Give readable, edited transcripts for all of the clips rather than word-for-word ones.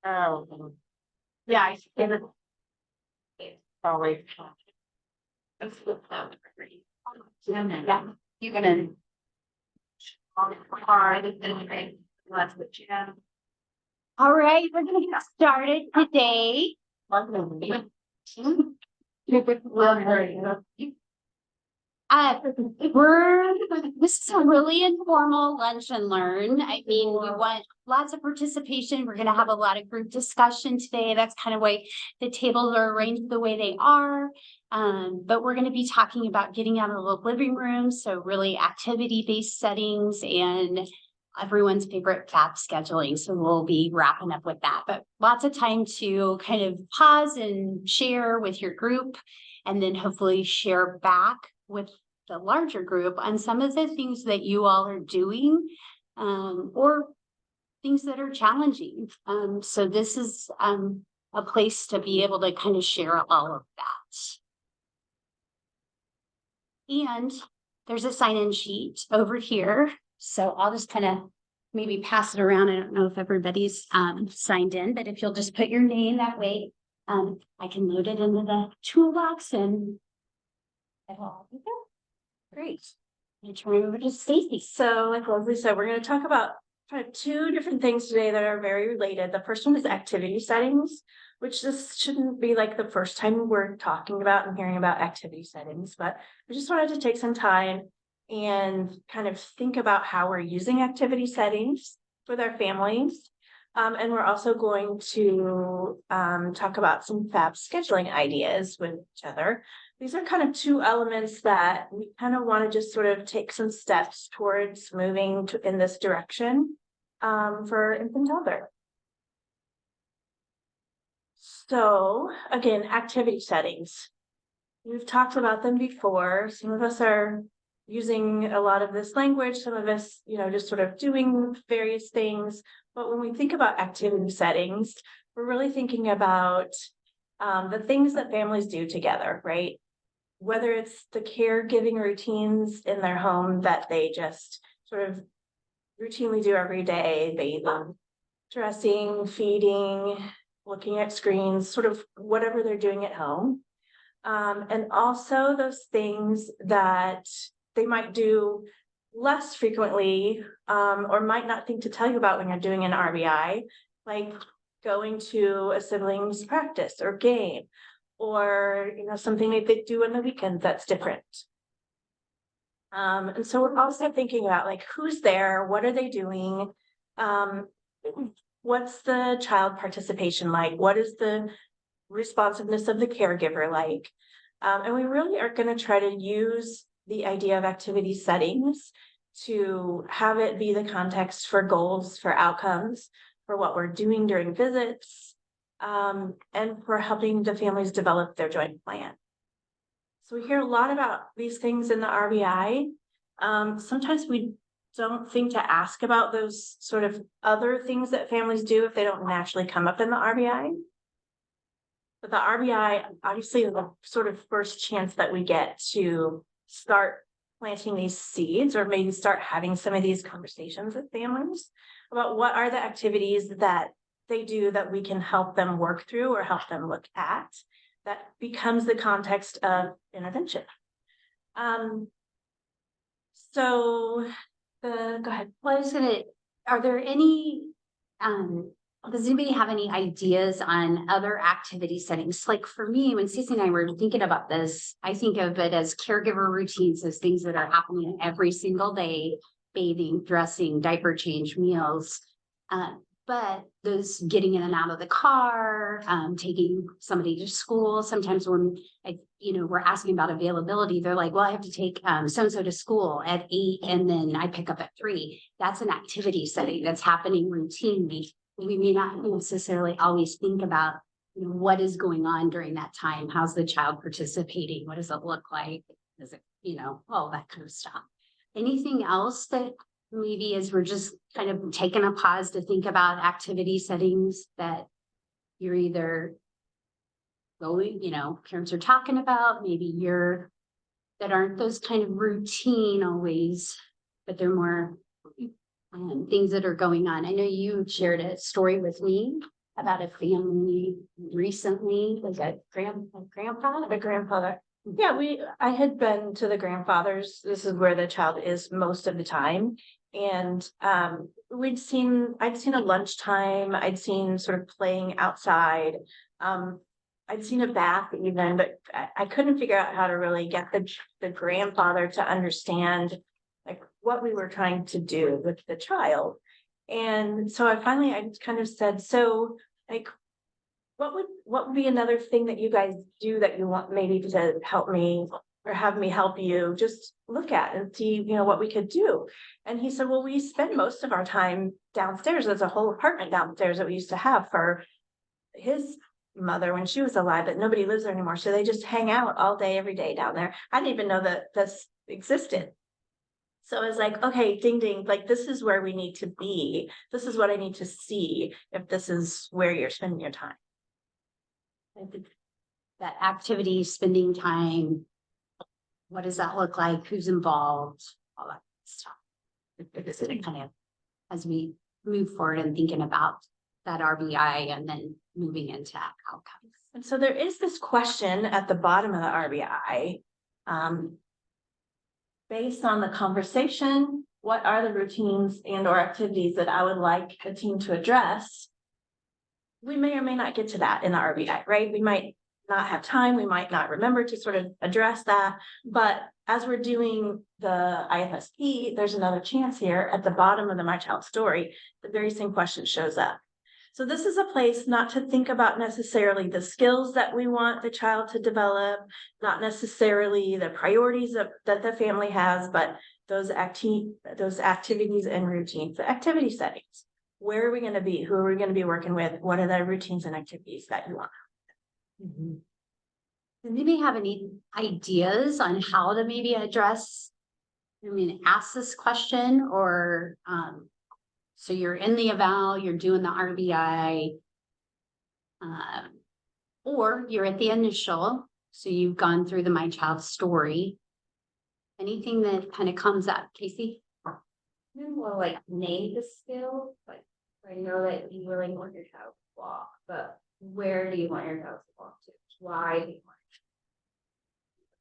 Oh, yeah, I think it's always. Yeah, you're gonna. All right, we're gonna get started today. We're this is a really informal lunch and learn. I mean, we want lots of participation. We're going to have a lot of group discussion today. That's kind of why the tables are arranged the way they are. But we're going to be talking about getting out of the living room. So really activity-based settings and everyone's favorite FAB scheduling. So we'll be wrapping up with that, but lots of time to kind of pause and share with your group and then hopefully share back with the larger group on some of the things that you all are doing or things that are challenging. So this is a place to be able to kind of share all of that. And there's a sign-in sheet over here. So I'll just kind of maybe pass it around. I don't know if everybody's signed in, but if you'll just put your name that way, I can load it into the toolbox and it'll all be there. Great. I'm turn it over to Stacy. So like Leslie said, we're going to talk about kind of two different things today that are very related. The first one is activity settings, which this shouldn't be like the first time we're talking about and hearing about activity settings, but we just wanted to take some time and kind of think about how we're using activity settings with our families. And we're also going to talk about some FAB scheduling ideas with each other. These are kind of two elements that we kind of want to just sort of take some steps towards moving in this direction for infant toddler. So again, activity settings. We've talked about them before. Some of us are using a lot of this language, some of us, just sort of doing various things. But when we think about activity settings, we're really thinking about the things that families do together, right? Whether it's the caregiving routines in their home that they just sort of routinely do every day, bathing, dressing, feeding, looking at screens, sort of whatever they're doing at home. And also those things that they might do less frequently or might not think to tell you about when you're doing an RBI, like going to a siblings practice or game, or something that they do on the weekends that's different. And so we're also thinking about like who's there, what are they doing, what's the child participation like, what is the responsiveness of the caregiver like, and we really are going to try to use the idea of activity settings to have it be the context for goals, for outcomes, for what we're doing during visits, and for helping the families develop their joint plan. So we hear a lot about these things in the RBI. Sometimes we don't think to ask about those sort of other things that families do if they don't naturally come up in the RBI. But the RBI, obviously, is the sort of first chance that we get to start planting these seeds or maybe start having some of these conversations with families about what are the activities that they do that we can help them work through or help them look at that becomes the context of intervention. Go ahead. Well, are there any, does anybody have any ideas on other activity settings? Like for me, when Cece and I were thinking about this, I think of it as caregiver routines, as things that are happening every single day, bathing, dressing, diaper change, meals. But those getting in and out of the car, taking somebody to school. Sometimes when we're asking about availability, they're like, well, I have to take so-and-so to school at 8 and then I pick up at 3. That's an activity setting that's happening routinely. We may not necessarily always think about what is going on during that time. How's the child participating? What does it look like? Is it, all that kind of stuff. Anything else that maybe as we're just kind of taking a pause to think about activity settings that you're either going, parents are talking about, maybe that aren't those kind of routine always, but they're more things that are going on. I know you shared a story with me about a family recently, like a grandpa. The grandfather. Yeah, I had been to the grandfather's. This is where the child is most of the time. And I'd seen a lunchtime, I'd seen sort of playing outside. I'd seen a bath even, but I couldn't figure out how to really get the grandfather to understand like what we were trying to do with the child. And so I kind of said, so like, what would be another thing that you guys do that you want maybe to help me or have me help you just look at and see, what we could do? And he said, well, we spend most of our time downstairs. There's a whole apartment downstairs that we used to have for his mother when she was alive, but nobody lives there anymore. So they just hang out all day, every day down there. I didn't even know that this existed. So I was like, okay, ding, ding, like this is where we need to be. This is what I need to see if this is where you're spending your time. That activity, spending time, what does that look like? Who's involved? All that stuff. It's kind of as we move forward and thinking about that RBI and then moving into outcomes. And so there is this question at the bottom of the RBI. Based on the conversation, what are the routines and or activities that I would like the team to address? We may or may not get to that in the RBI, right? We might not have time. We might not remember to sort of address that. But as we're doing the IFSP, there's another chance here at the bottom of the My Child Story, the very same question shows up. So this is a place not to think about necessarily the skills that we want the child to develop, not necessarily the priorities that the family has, but those activities and routines, the activity settings. Where are we going to be? Who are we going to be working with? What are the routines and activities that you want? Mm-hmm. Does anybody have any ideas on how to maybe ask this question, or so you're in the eval, you're doing the RBI, or you're at the initial, so you've gone through the My Child Story. Anything that kind of comes up, Casey? Well, like name the skill, like I know that you really want your child to walk, but where do you want your child to walk to? Why do you want it?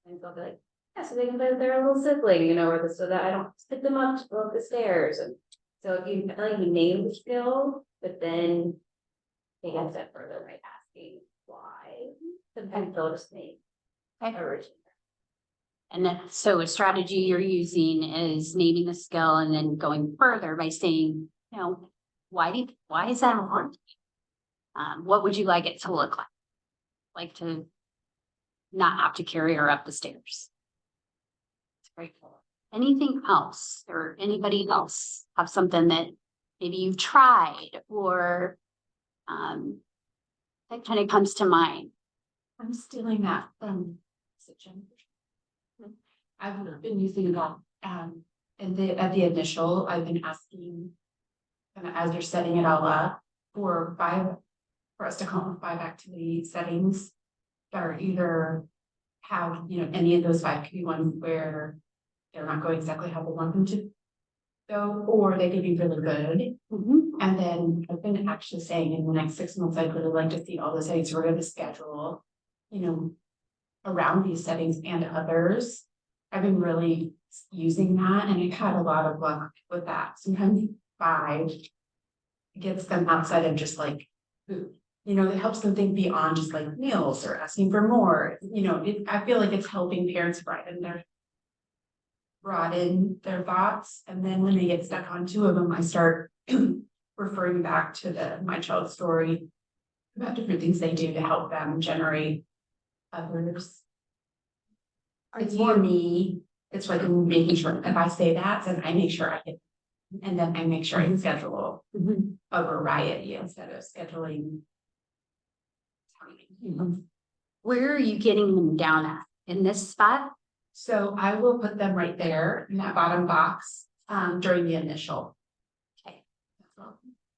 And they'll be like, yeah, so they can play with their little sibling, or so that I don't pick them up to go up the stairs. And so if you name the skill, but then they get step further by asking why, sometimes they'll just name origin. And then, so a strategy you're using is naming the skill and then going further by saying, why is that important? What would you like it to look like? Like to not have to carry her up the stairs. It's very cool. Anything else, or anybody else have something that maybe you've tried or that kind of comes to mind? I'm stealing that from I've been using that at the initial. I've been asking as you're setting it all up for us to come up with 5 activity settings that are either have any of those 5 could be ones where they're not going exactly how we want them to go, or they could be really good. And then I've been actually saying in the next 6 months I'd really like to see all the settings. We're going to schedule around these settings and others. I've been really using that, and I've had a lot of luck with that. Sometimes 5 gets them outside of just like food. It helps them think beyond just like meals or asking for more. I feel like it's helping parents broaden their thoughts. And then when they get stuck on 2 of them, I start referring back to the My Child Story about different things they do to help them generate others. It's more me. It's like making sure if I say that, then I make sure I hit, and then I make sure I can schedule a variety instead of scheduling. Where are you getting them down at? In this spot? So I will put them right there in that bottom box during the initial. Okay.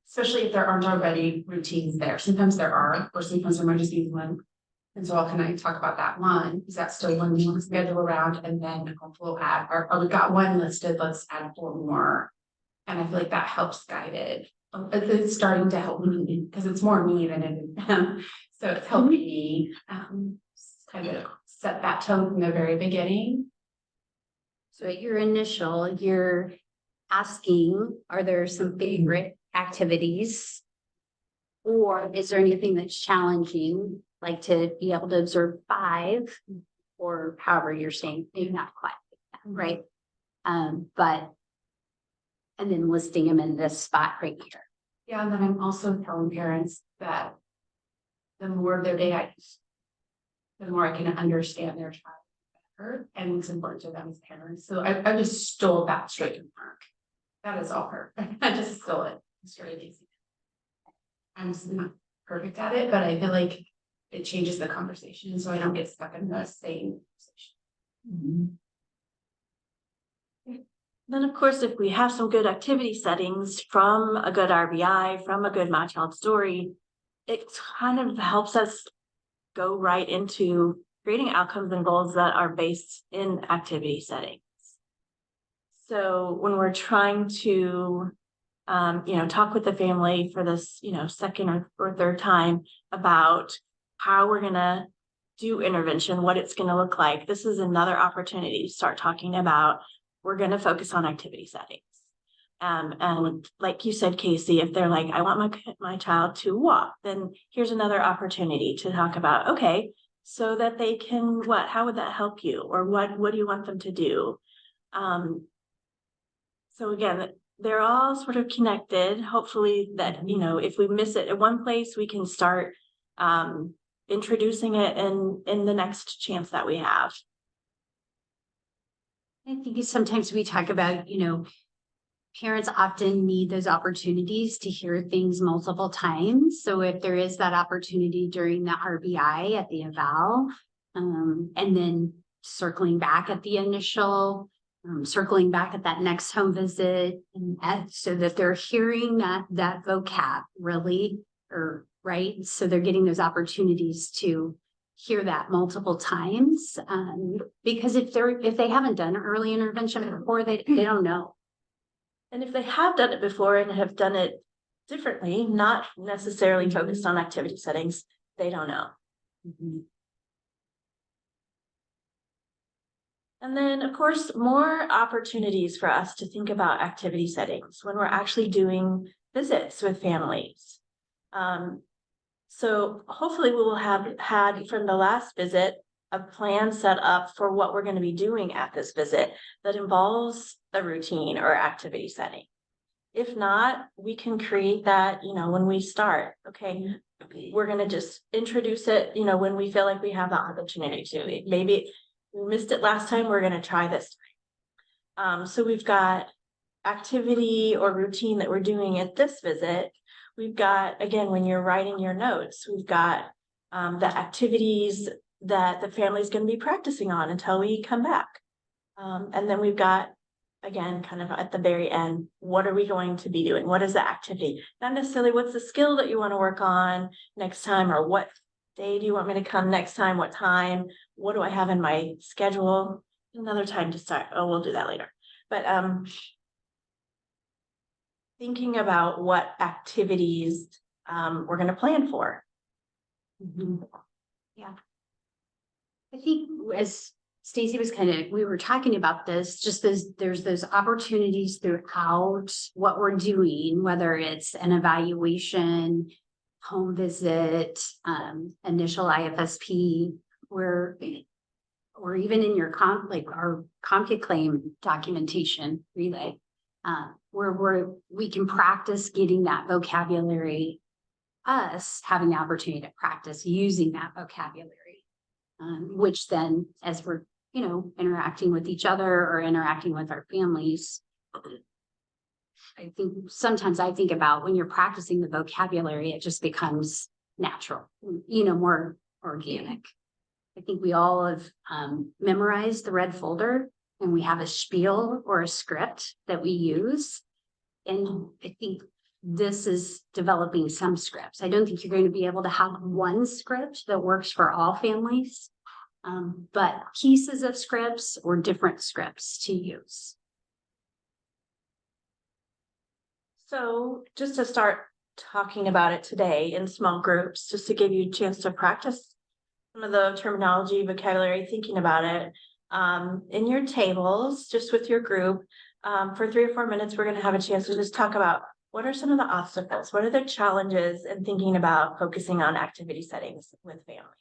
Especially if there aren't already routines there. Sometimes there are, or sometimes there might just be one. And so can I talk about that one? Is that still one we want to schedule around? And then we'll add, or we got one listed, let's add 4 more. And I feel like that helps guide it. It's starting to help me because it's more me than it is him. So it's helping me kind of set that tone from the very beginning. So at your initial, you're asking, are there some favorite activities? Or is there anything that's challenging, like to be able to observe 5, or however you're saying, maybe not quite, right? But, and then listing them in this spot right here. Yeah, and then I'm also telling parents that the more of their day I use, the more I can understand their child better, and it's important to them as parents. So I just stole that straight from Mark. That is all her. I just stole it. It's really easy. I'm just not perfect at it, but I feel like it changes the conversation, so I don't get stuck in the same conversation. Then, of course, if we have some good activity settings from a good RBI, from a good My Child story, it kind of helps us go right into creating outcomes and goals that are based in activity settings. So when we're trying to, talk with the family for this, second or third time about how we're gonna do intervention, what it's gonna look like, this is another opportunity to start talking about, we're gonna focus on activity settings. And like you said, Casey, if they're like, I want my child to walk, then here's another opportunity to talk about, okay, so that they can, how would that help you? Or what do you want them to do? So again, they're all sort of connected. Hopefully that, if we miss it at one place, we can start introducing it in the next chance that we have. I think sometimes we talk about, parents often need those opportunities to hear things multiple times. So if there is that opportunity during the RBI at the eval, and then circling back at the initial, circling back at that next home visit, and so that they're hearing that vocab really, or right. So they're getting those opportunities to hear that multiple times. Because if they haven't done early intervention before, they don't know. And if they have done it before and have done it differently, not necessarily focused on activity settings, they don't know. And then, of course, more opportunities for us to think about activity settings when we're actually doing visits with families. So hopefully we will have had from the last visit a plan set up for what we're going to be doing at this visit that involves a routine or activity setting. If not, we can create that, when we start. Okay, we're going to just introduce it, when we feel like we have the opportunity to. Maybe we missed it last time, we're going to try this time. So we've got activity or routine that we're doing at this visit. We've got, again, when you're writing your notes, we've got the activities that the family's going to be practicing on until we come back. And then we've got, again, kind of at the very end, what are we going to be doing? What is the activity? Not necessarily what's the skill that you want to work on next time, or what day do you want me to come next time? What time? What do I have in my schedule? Another time to start. Oh, we'll do that later. But thinking about what activities we're going to plan for. Yeah. I think as Stacy was we were talking about this, just there's those opportunities throughout what we're doing, whether it's an evaluation, home visit, initial IFSP, or even in your our CompuClaim documentation relay, where we can practice getting that vocabulary, us having the opportunity to practice using that vocabulary, which then as we're, interacting with each other or interacting with our families, I think sometimes I think about when you're practicing the vocabulary, it just becomes natural, more organic. I think we all have memorized the red folder, and we have a spiel or a script that we use. And I think this is developing some scripts. I don't think you're going to be able to have one script that works for all families. But pieces of scripts or different scripts to use. So just to start talking about it today in small groups, just to give you a chance to practice some of the terminology, vocabulary, thinking about it. In your tables, just with your group, for 3 or 4 minutes, we're going to have a chance to just talk about what are some of the obstacles, what are the challenges in thinking about focusing on activity settings with families.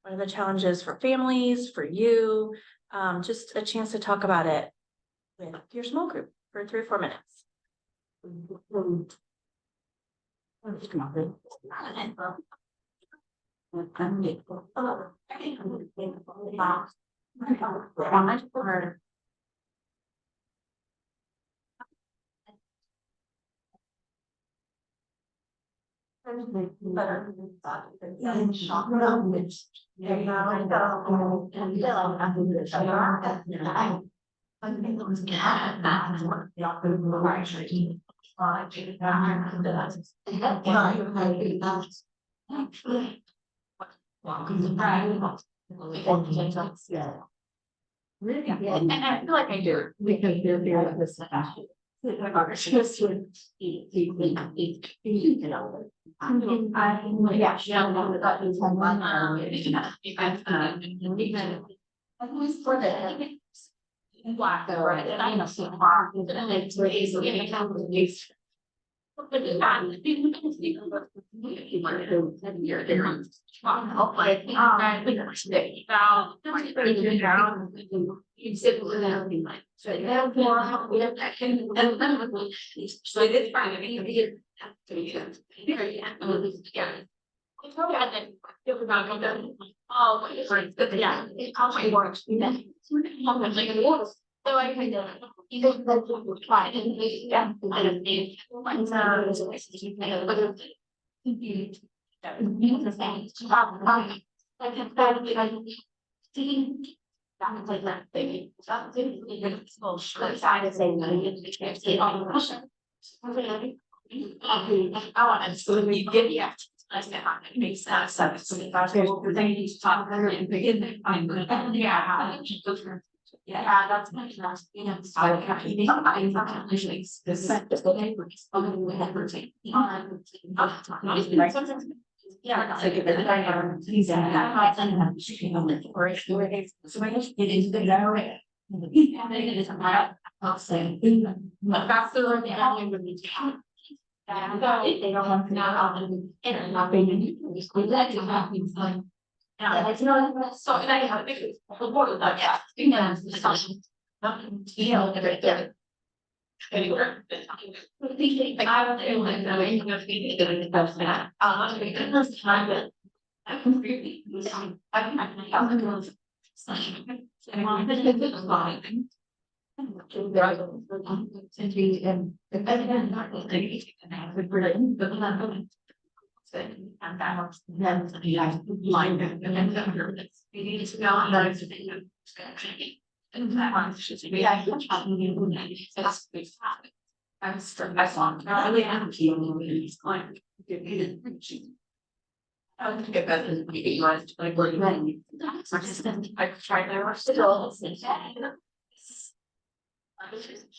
What are the challenges for families, for you? Just a chance to talk about it with your small group for 3 or 4 minutes. And I feel like I do because they're very this. So I kind of even try yeah, that's my last, you know, I they don't want to know. And not being yeah, it's not so I have a big report of that, yeah. You know, there. Anywhere. I don't know, like, the way you're feeling about that. Because time that I can really, and that was then line and then we need to know those and that one should be I was I really am feeling it's going I would get better than maybe you wanted to like work then. I tried to rush the goals and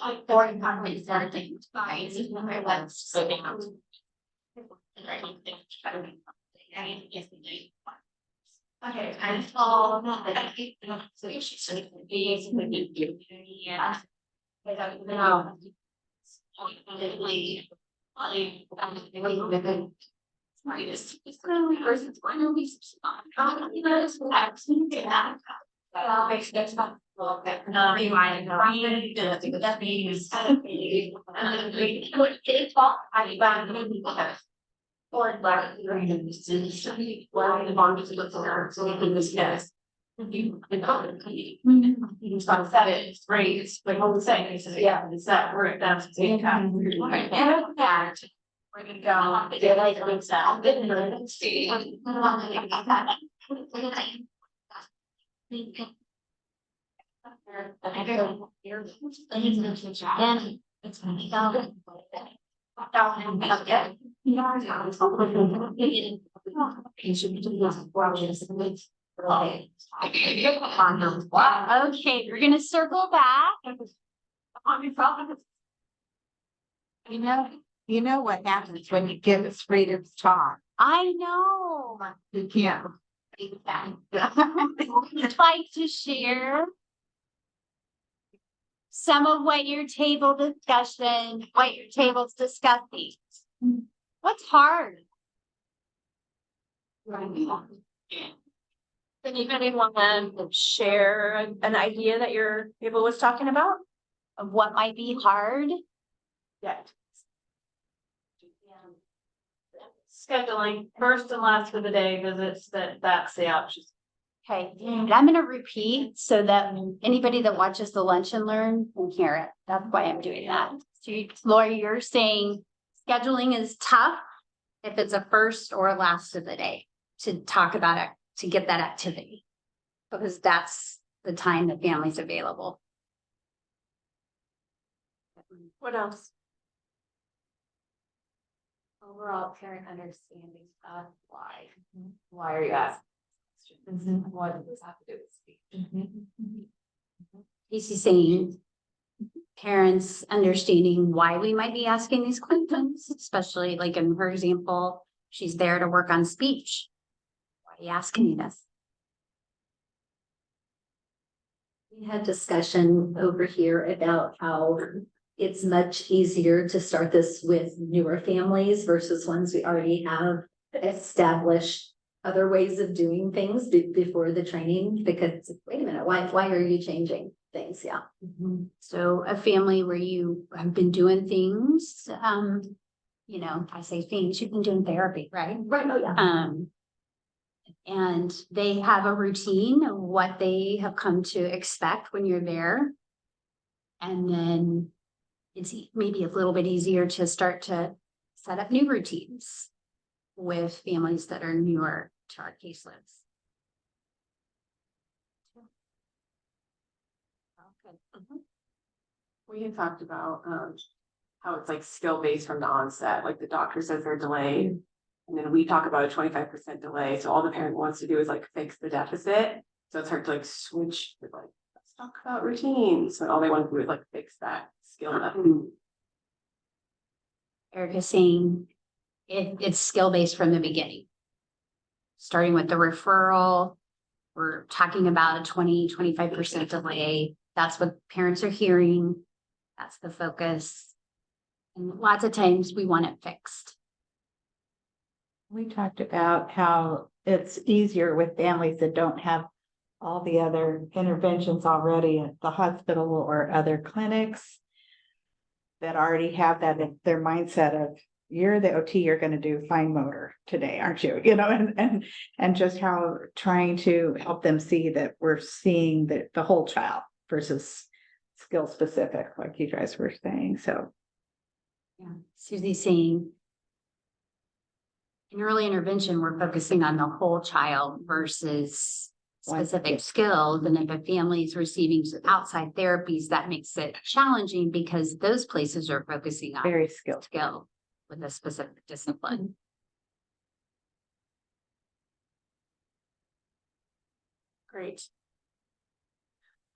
like boring comments that things by my webs so they have okay, I'm all that so she's sort of being with you. Yeah. I don't know. It's clearly versus finally you know, it's actually that. Makes sense. Well, that remind Ryan, that means it's all I or black well, the bond is what's there, so in this case. You start 7 grades, like all the same, yeah, it's that we're down to the same time. And that we're gonna go, they like it sound, then see. It's gonna be Okay, we're gonna circle back. You know what happens when you give us freedom to talk. I know. You can't. Would like to share some of what your what your table's discussing. What's hard? Anybody want to share an idea that your table was talking about? Of what might be hard? Yeah. Scheduling first and last of the day visits, that's the option. Okay, and I'm gonna repeat so that anybody that watches the Lunch and Learn can hear it. That's why I'm doing that. So Lori, you're saying scheduling is tough if it's a first or a last of the day to talk about it, to get that activity. Because that's the time the family's available. What else? Overall parent understanding of why are you asking? questions? What does this have to do with speech? Casey's saying parents understanding why we might be asking these questions, especially like in her example, she's there to work on speech. Why are you asking me this? We had discussion over here about how it's much easier to start this with newer families versus ones we already have established other ways of doing things before the training, because wait a minute, why are you changing things? Yeah. So a family where you have been doing things, I say things, you've been doing therapy, right? Right. Oh, yeah. And they have a routine of what they have come to expect when you're there. And then it's maybe a little bit easier to start to set up new routines with families that are newer to our case lists. We had talked about how it's like skill based from the onset, like the doctor says they're delayed. And then we talk about a 25% delay. So all the parent wants to do is like fix the deficit. So it's hard to like switch with like, let's talk about routines. So all they want to do is like fix that skill level. Erica's saying it's skill-based from the beginning. Starting with the referral, we're talking about a 25% delay. That's what parents are hearing. That's the focus. And lots of times we want it fixed. We talked about how it's easier with families that don't have all the other interventions already at the hospital or other clinics that already have that in their mindset of, you're the OT, you're going to do fine motor today, aren't you? And just how trying to help them see that we're seeing the whole child versus skill specific, like you guys were saying. So Yeah, Susie's saying in early intervention, we're focusing on the whole child versus specific skills. And if a family is receiving outside therapies, that makes it challenging because those places are focusing on very skilled. skill with a specific discipline. Great.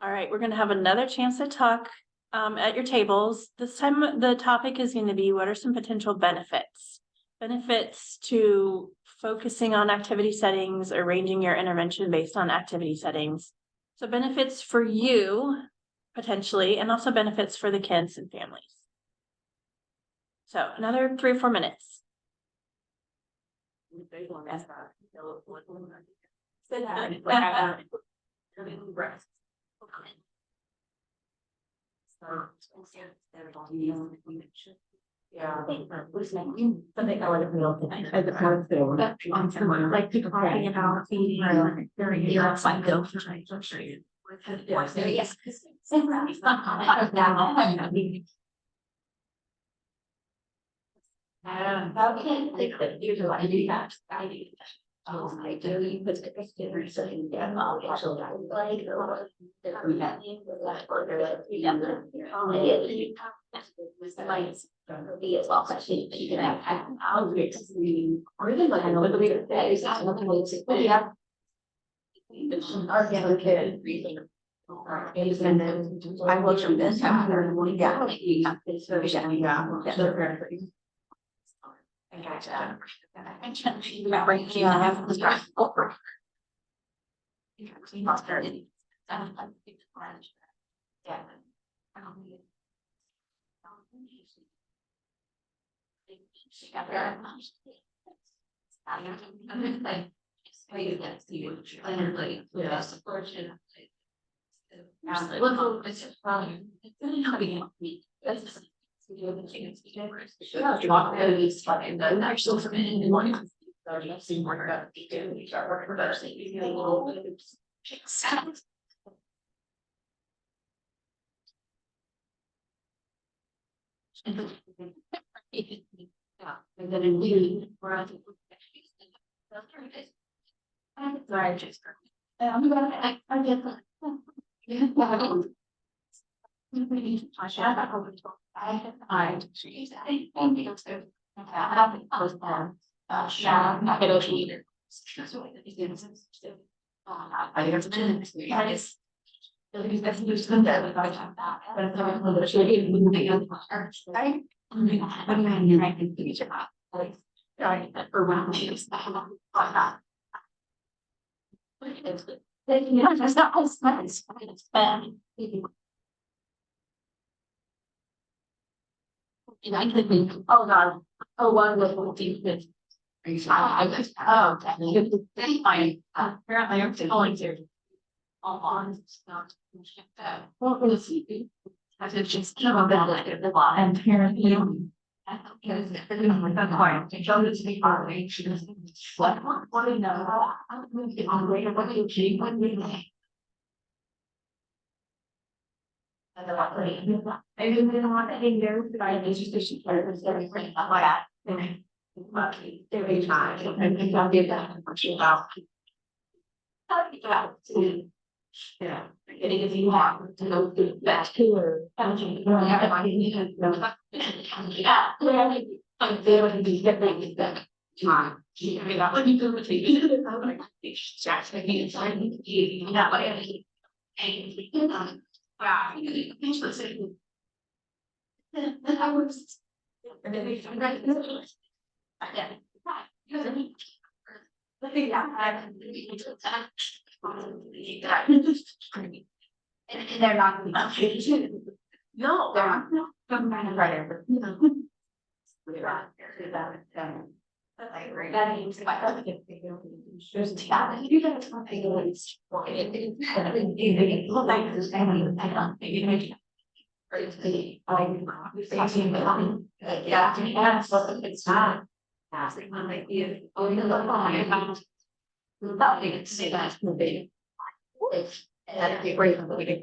All right, we're gonna have another chance to talk at your tables. This time, the topic is going to be, what are some potential benefits? Benefits to focusing on activity settings, arranging your intervention based on activity settings. So benefits for you, potentially, and also benefits for the kids and families. So another 3 or 4 minutes. Yeah. Something I would have built as opposed to like people talking about feeding very like those. Yes. Okay, usually I do that. I do, you put the students in, actually, like, be as well, but you can have. Or then like, I know independent. I will jump in. Yeah. And then we were. Sorry, just. I'm gonna, I get that. Oh, God. Oh, one little deep. Oh, fine. Apparently I'm going to. All on. What was he? I said, just keep on that the law and apparently. Because the point, she showed it to me partly, she was, what do you know? I'm going to get on later, what you achieve when we make. I didn't want to hang there, but I was just, she was very like that. But there is time, and I can give that information about. Yeah, getting a few more to go through that tour. Yeah, I'm there to be getting that time. I mean, that would be good with you. I'm like, it's actually inside me, that way. And, wow, it's the same. I was. And then we found right. Yeah. And they're not. No, They're not. right. That means like. You guys want to go it's not. That'd be great. Okay,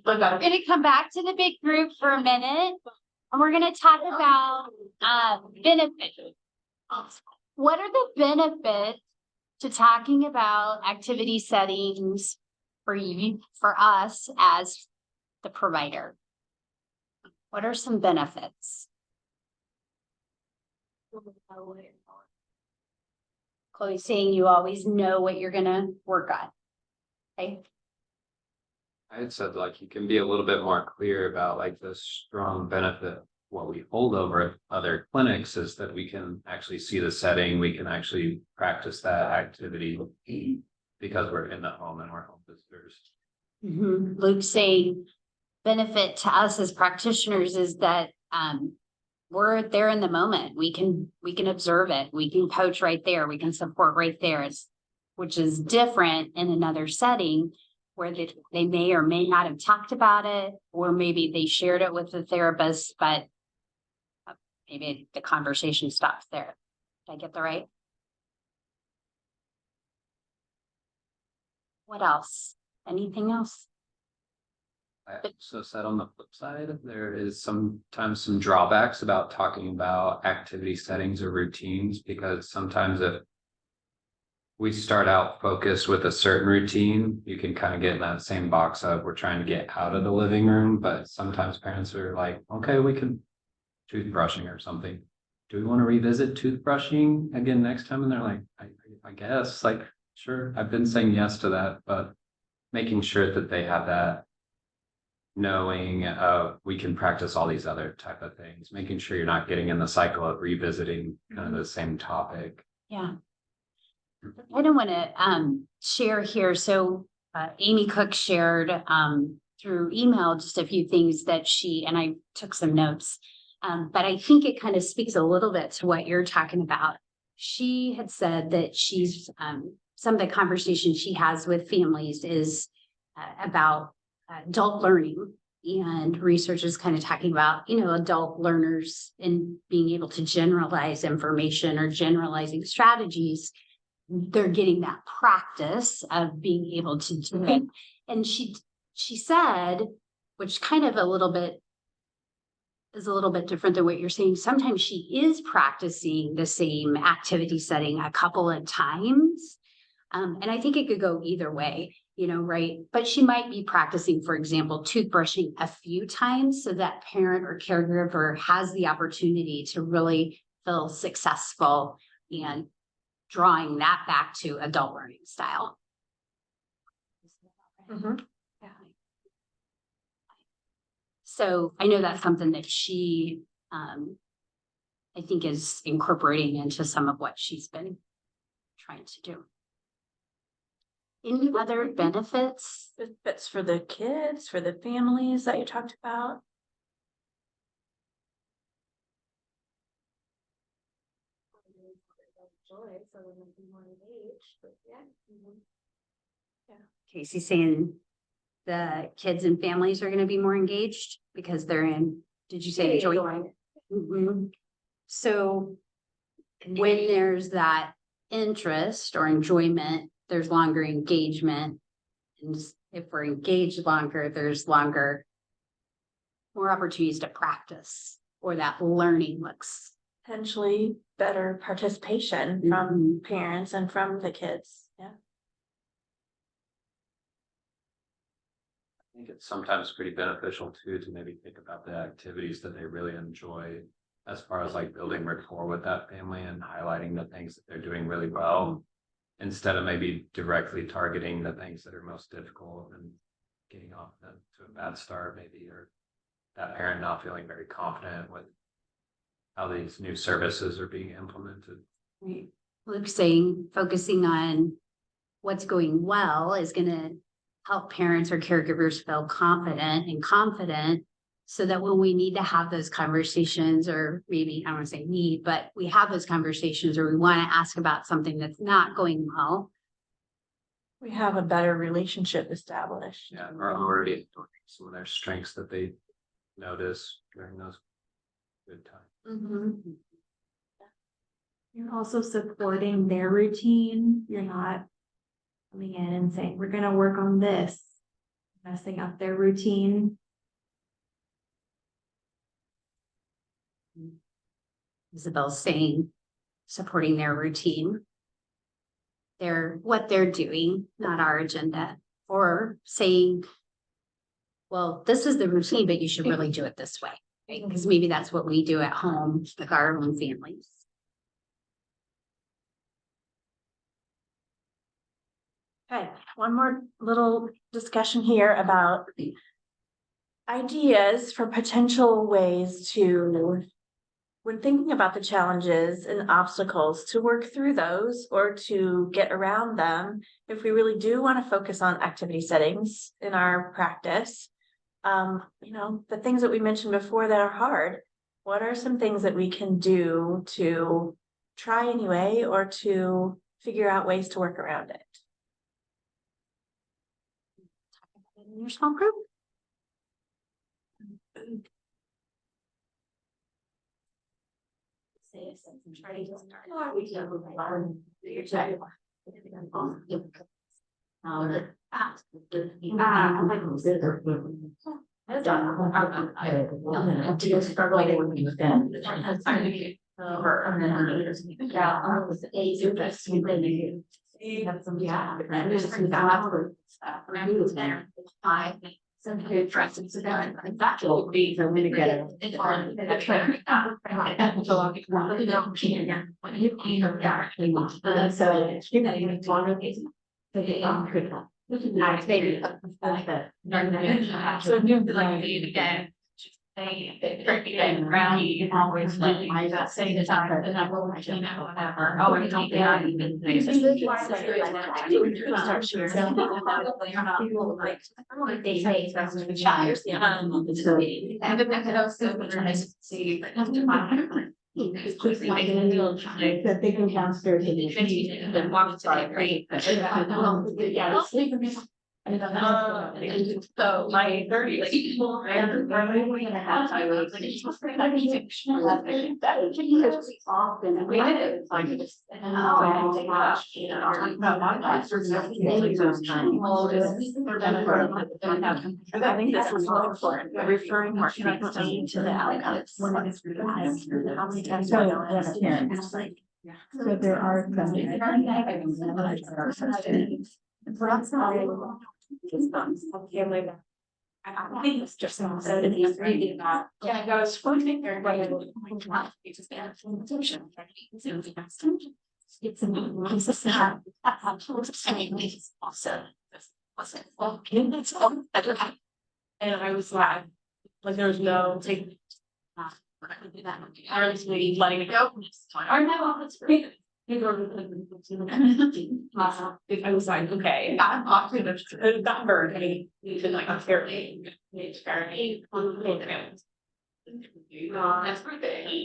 we're gonna come back to the big group for a minute. And we're gonna talk about benefits. What are the benefits to talking about activity settings for you, for us as the provider? What are some benefits? Chloe's saying you always know what you're gonna work on. Okay. I had said like you can be a little bit more clear about like the strong benefit. What we hold over other clinics is that we can actually see the setting, we can actually practice that activity because we're in the home and we're home visitors. Luke's saying benefit to us as practitioners is that we're there in the moment. We can observe it. We can coach right there. We can support right there. Which is different in another setting where they may or may not have talked about it, or maybe they shared it with the therapist, but maybe the conversation stops there. Did I get that right? What else? Anything else? I also said on the flip side, there is sometimes some drawbacks about talking about activity settings or routines, because sometimes if we start out focused with a certain routine, you can kind of get in that same box of we're trying to get out of the living room, but sometimes parents are like, okay, we can toothbrushing or something. Do we want to revisit toothbrushing again next time? And they're like, I guess, like, sure, I've been saying yes to that, but making sure that they have that knowing we can practice all these other type of things, making sure you're not getting in the cycle of revisiting kind of the same topic. Yeah. I don't want to share here. So Amy Cook shared through email just a few things that she, and I took some notes, but I think it kind of speaks a little bit to what you're talking about. She had said that she's some of the conversations she has with families is about adult learning, and research is kind of talking about, you know, adult learners and being able to generalize information or generalizing strategies. They're getting that practice of being able to do it. And she said, which kind of is a little bit different than what you're saying. Sometimes she is practicing the same activity setting a couple of times. And I think it could go either way, you know, right? But she might be practicing, for example, toothbrushing a few times so that parent or caregiver has the opportunity to really feel successful and drawing that back to adult learning style. Mhm. So I know that's something that she, I think, is incorporating into some of what she's been trying to do. Any other benefits? Benefits for the kids, for the families that you talked about. Joy, so we might be more engaged, but yeah. Casey saying the kids and families are going to be more engaged because they're in, did you say joy? Mhm. So when there's that interest or enjoyment, there's longer engagement. And if we're engaged longer, there's more opportunities to practice, or that learning looks. Potentially better participation from parents and from the kids. Yeah. I think it's sometimes pretty beneficial too to maybe think about the activities that they really enjoy, as far as like building rapport with that family and highlighting the things that they're doing really well, instead of maybe directly targeting the things that are most difficult and getting off to a bad start maybe, or that parent not feeling very confident with how these new services are being implemented. Right. Luke saying focusing on what's going well is going to help parents or caregivers feel confident so that when we need to have those conversations, or maybe I don't want to say need, but we have those conversations, or we want to ask about something that's not going well. We have a better relationship established. Yeah, or already some of their strengths that they notice during those good times. You're also supporting their routine. You're not coming in and saying, we're gonna work on this, messing up their routine. Isabel's saying supporting their routine. What they're doing, not our agenda, or saying, well, this is the routine, but you should really do it this way. Right? Because maybe that's what we do at home with our own families. Okay, one more little discussion here about ideas for potential ways to, when thinking about the challenges and obstacles, to work through those or to get around them. If we really do want to focus on activity settings in our practice, you know, the things that we mentioned before that are hard, what are some things that we can do to try anyway, or to figure out ways to work around it? In your small group. Some good dresses again, that will be the way to get it. It's on the track. So, you know, you want to. So new like again. Around you always let me say the time that I will whatever. Oh, I don't think I even. Start sharing. They say that's the child. And then also trying to see. That they go downstairs and So my 30. I think this is more important, referring more frequently to the outcomes. So there are some. I think it's just so reading that. Yeah, I was floating everybody. It's consistent. Also. Wasn't well, it's all better. And I was like there's no take. I was maybe letting it go. Or no, that's great. I was like, okay, I'm off to that bird. I mean, you can like fairly. That's pretty.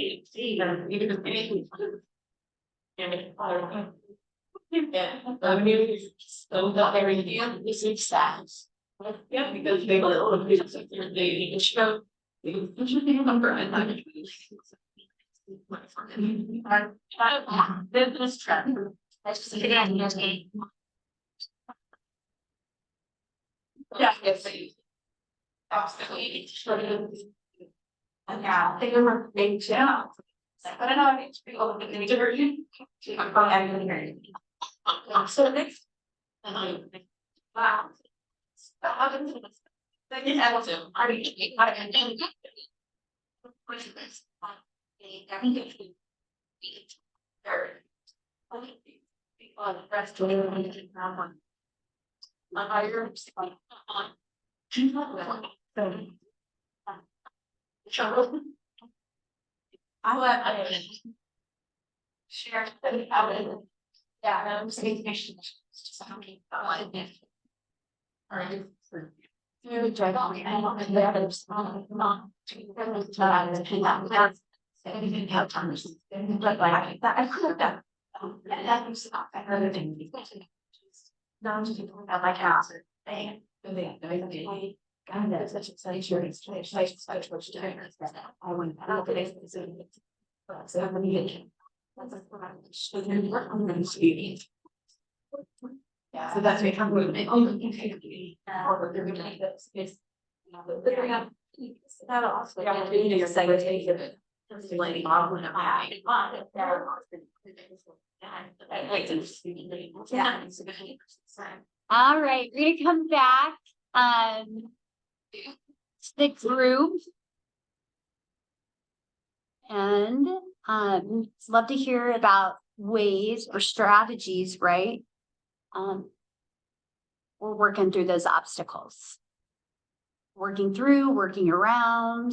So that area is sad. Yeah, because they were they showed the number and business trend. Yeah, yes. Absolutely. Yeah, they were big channels. But I know I need to be able to get into so next. Wow. Then you have to. I mean, I share yeah, I'm saying you drive on and the others not anything how time but like that I could have done that was another thing not just people at my house and they God that's such a such much time I went out today so I'm meeting yeah, so that's what I'm moving. That also the opportunity to say it. All right, we're gonna come back to the group. And love to hear about ways or strategies, right? We're working through those obstacles. Working around.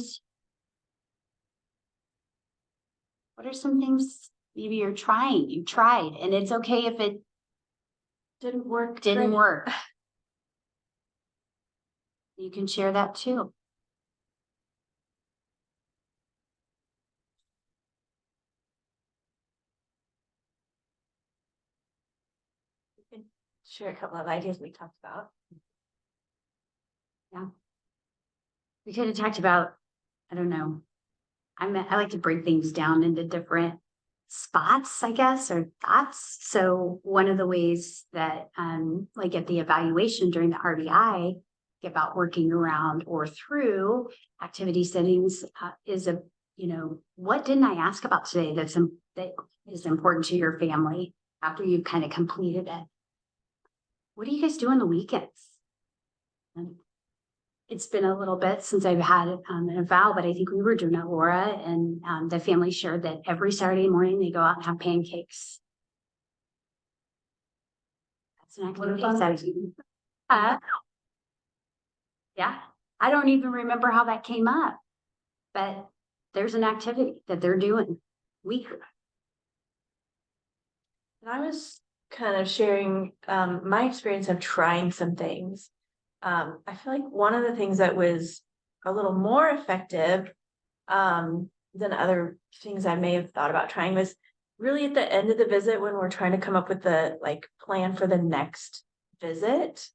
What are some things maybe you tried, and it's okay if it Didn't work. You can share that too. Share a couple of ideas we talked about. Yeah. We could have talked about, I don't know. I like to break things down into different spots, I guess, or thoughts. So one of the ways that, like at the evaluation during the RDI about working around or through activity settings is what didn't I ask about today that is important to your family after you've kind of completed it? What do you guys do on the weekends? And it's been a little bit since I've had an eval, but I think we were doing it, Laura, and the family shared that every Saturday morning they go out and have pancakes. That's an activity. Yeah, I don't even remember how that came up, but there's an activity that they're doing weekly. And I was kind of sharing my experience of trying some things. I feel like one of the things that was a little more effective than other things I may have thought about trying was really at the end of the visit when we're trying to come up with the plan for the next visit.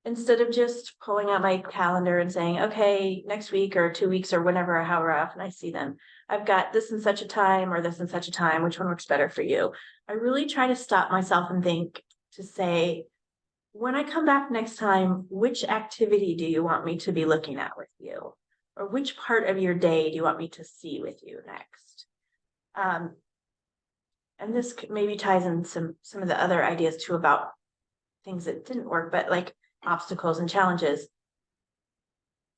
Instead of just pulling out my calendar and saying, okay, next week or 2 weeks or whenever, or however often I see them, I've got this and such a time or this and such a time, which one works better for you? I really try to stop myself and think to say, when I come back next time, which activity do you want me to be looking at with you? Or which part of your day do you want me to see with you next? And this maybe ties in some of the other ideas too about things that didn't work, but like obstacles and challenges.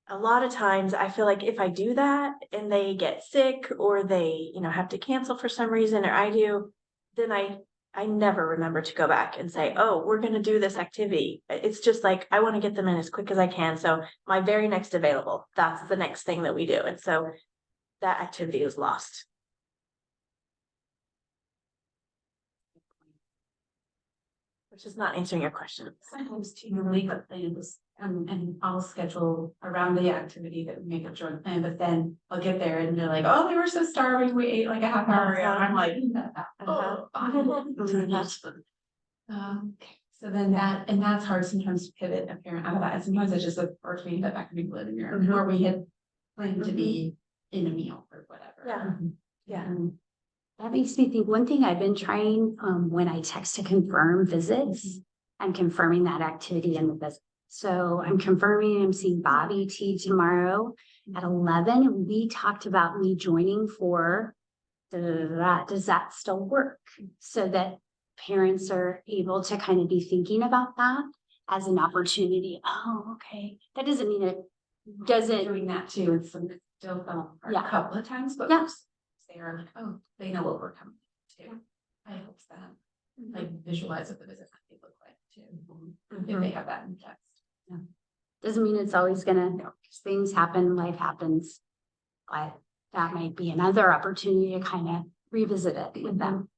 A lot of times I feel like if I do that and they get sick or they, have to cancel for some reason, or I do, then I never remember to go back and say, oh, we're going to do this activity. It's just like, I want to get them in as quick as I can. So my very next available, that's the next thing that we do. And so that activity is lost. Which is not answering your question. Sometimes too, you leave up plans and I'll schedule around the activity that we make a joint plan, but then I'll get there and they're like, oh, they were so starving, we ate like a half hour ago. I'm like, oh, so then that's hard sometimes to pivot a parent out of that. And sometimes it's just a first we end up back in the living room where we had planned to be in a meal or whatever. Yeah. That makes me think one thing I've been trying when I text to confirm visits, I'm confirming that activity in the visit. So I'm confirming I'm seeing Bobby T tomorrow at 11. We talked about me joining for does that still work? So that parents are able to kind of be thinking about that as an opportunity. Oh, okay. That doesn't mean it doesn't doing that too. And some still fell apart a couple of times, but they are like, oh, they know what we're coming to. I hope that like visualize what the visit might look like too. If they have that in text. Yeah. Doesn't mean it's always gonna, because things happen, life happens. But that might be another opportunity to kind of revisit it with them.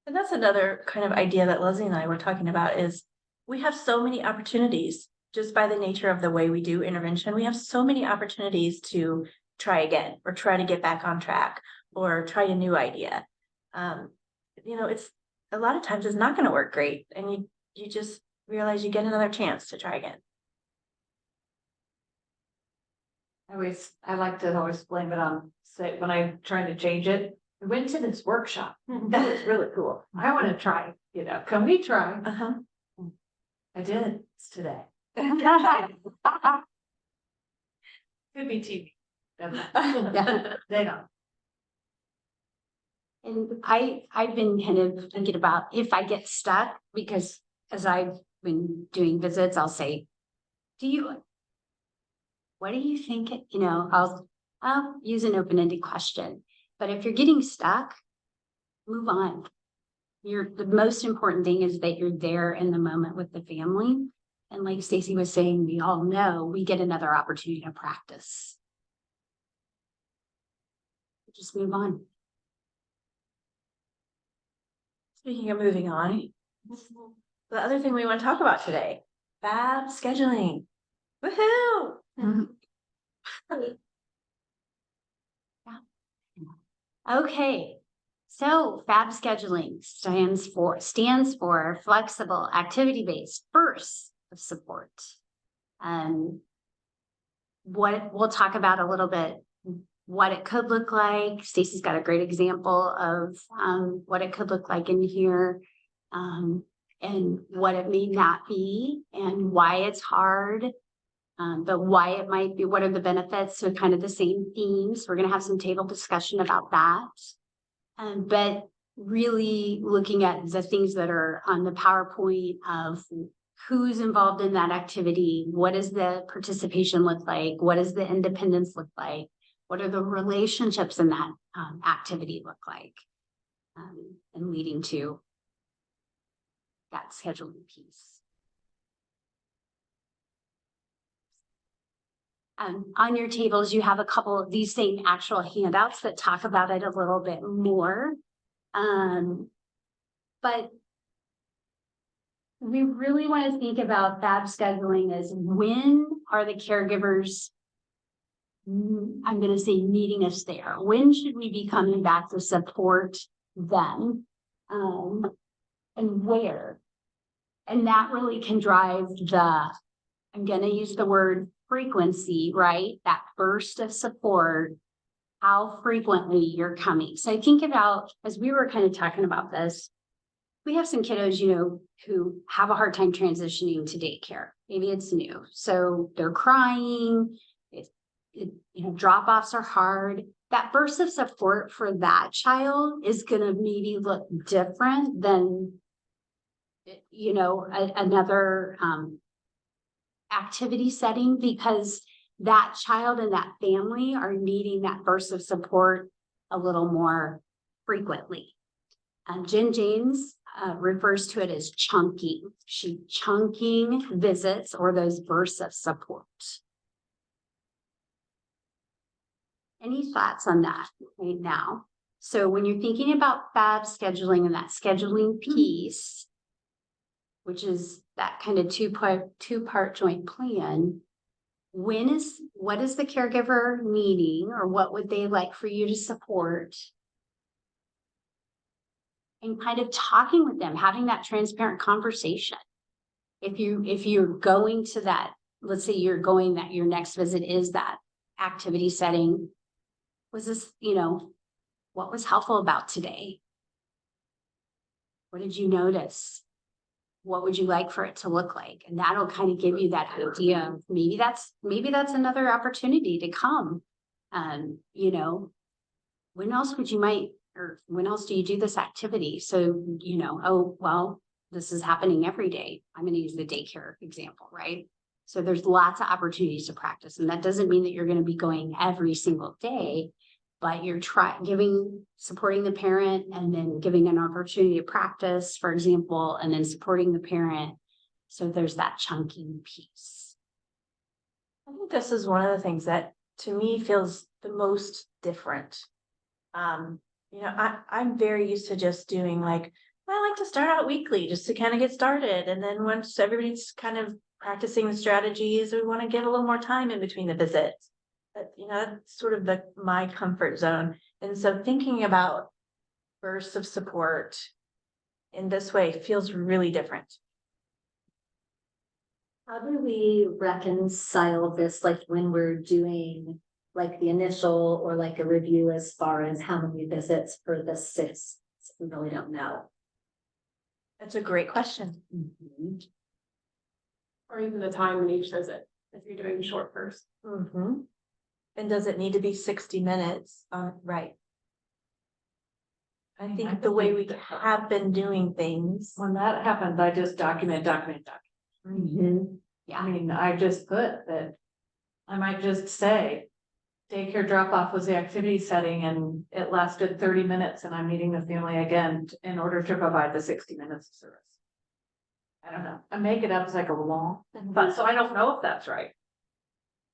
And that's another kind of idea that Leslie and I were talking about is we have so many opportunities just by the nature of the way we do intervention. We have so many opportunities to try again or try to get back on track or try a new idea. It's a lot of times it's not going to work great. And you just realize you get another chance to try again. I like to always blame it on, say, when I'm trying to change it. I went to this workshop. That was really cool. I want to try, can we try? I did. It's today. Could be TV. They don't. And I've been kind of thinking about if I get stuck, because as I've been doing visits, I'll say, what do you think? I'll use an open-ended question. But if you're getting stuck, move on. The most important thing is that you're there in the moment with the family. And like Stacy was saying, we all know we get another opportunity to practice. Just move on. Speaking of moving on, the other thing we want to talk about today, FAB scheduling. Woohoo! Okay, so FAB scheduling stands for flexible activity-based bursts of support. What we'll talk about a little bit what it could look like. Stacy's got a great example of what it could look like in here, and what it may not be, and why it's hard, but why it might be, what are the benefits. So kind of the same themes. We're going to have some table discussion about that. But really looking at the things that are on the PowerPoint of who's involved in that activity, what does the participation look like, what does the independence look like, what are the relationships in that activity look like, and leading to that scheduling piece. On your tables, you have a couple of these same actual handouts that talk about it a little bit more. But we really want to think about FAB scheduling as when are the caregivers, I'm going to say, meeting us there? When should we be coming back to support them? And where? And that really can drive I'm going to use the word frequency, right? That burst of support, how frequently you're coming. So I think about, as we were kind of talking about this, we have some kiddos, who have a hard time transitioning to daycare. Maybe it's new. So they're crying, drop-offs are hard. That burst of support for that child is going to maybe look different than, another activity setting, because that child and that family are needing that burst of support a little more frequently. Jen James refers to it as chunking. She chunking visits or those bursts of support. Any thoughts on that right now? So when you're thinking about FAB scheduling and that scheduling piece, which is that kind of two-part joint plan, what is the caregiver needing, or what would they like for you to support? And kind of talking with them, having that transparent conversation. If you're going to that, let's say you're going that your next visit is that activity setting. Was this, what was helpful about today? What did you notice? What would you like for it to look like? And that'll kind of give you that idea of maybe that's another opportunity to come. When else when else do you do this activity? So, oh, well, this is happening every day. I'm going to use the daycare example, right? So there's lots of opportunities to practice. And that doesn't mean that you're going to be going every single day, but you're supporting the parent and then giving an opportunity to practice, for example, and then supporting the parent. So there's that chunking piece. I think this is one of the things that to me feels the most different. I'm very used to just doing I like to start out weekly just to kind of get started. And then once everybody's kind of practicing the strategies, we want to get a little more time in between the visits. But, that's sort of my comfort zone. And so thinking about bursts of support in this way feels really different. How do we reconcile this, when we're doing the initial or a review as far as how many visits for the 6? We really don't know. That's a great question. Mm-hmm. Or even the time in each visit, if you're doing short bursts. Mm-hmm. And does it need to be 60 minutes? Right. I think the way we have been doing things. When that happens, I just document. Mm-hmm. Yeah. I mean, I just put that, I might just say, daycare drop-off was the activity setting and it lasted 30 minutes and I'm meeting the family again in order to provide the 60 minutes of service. I don't know. I make it up as I go along, but so I don't know if that's right.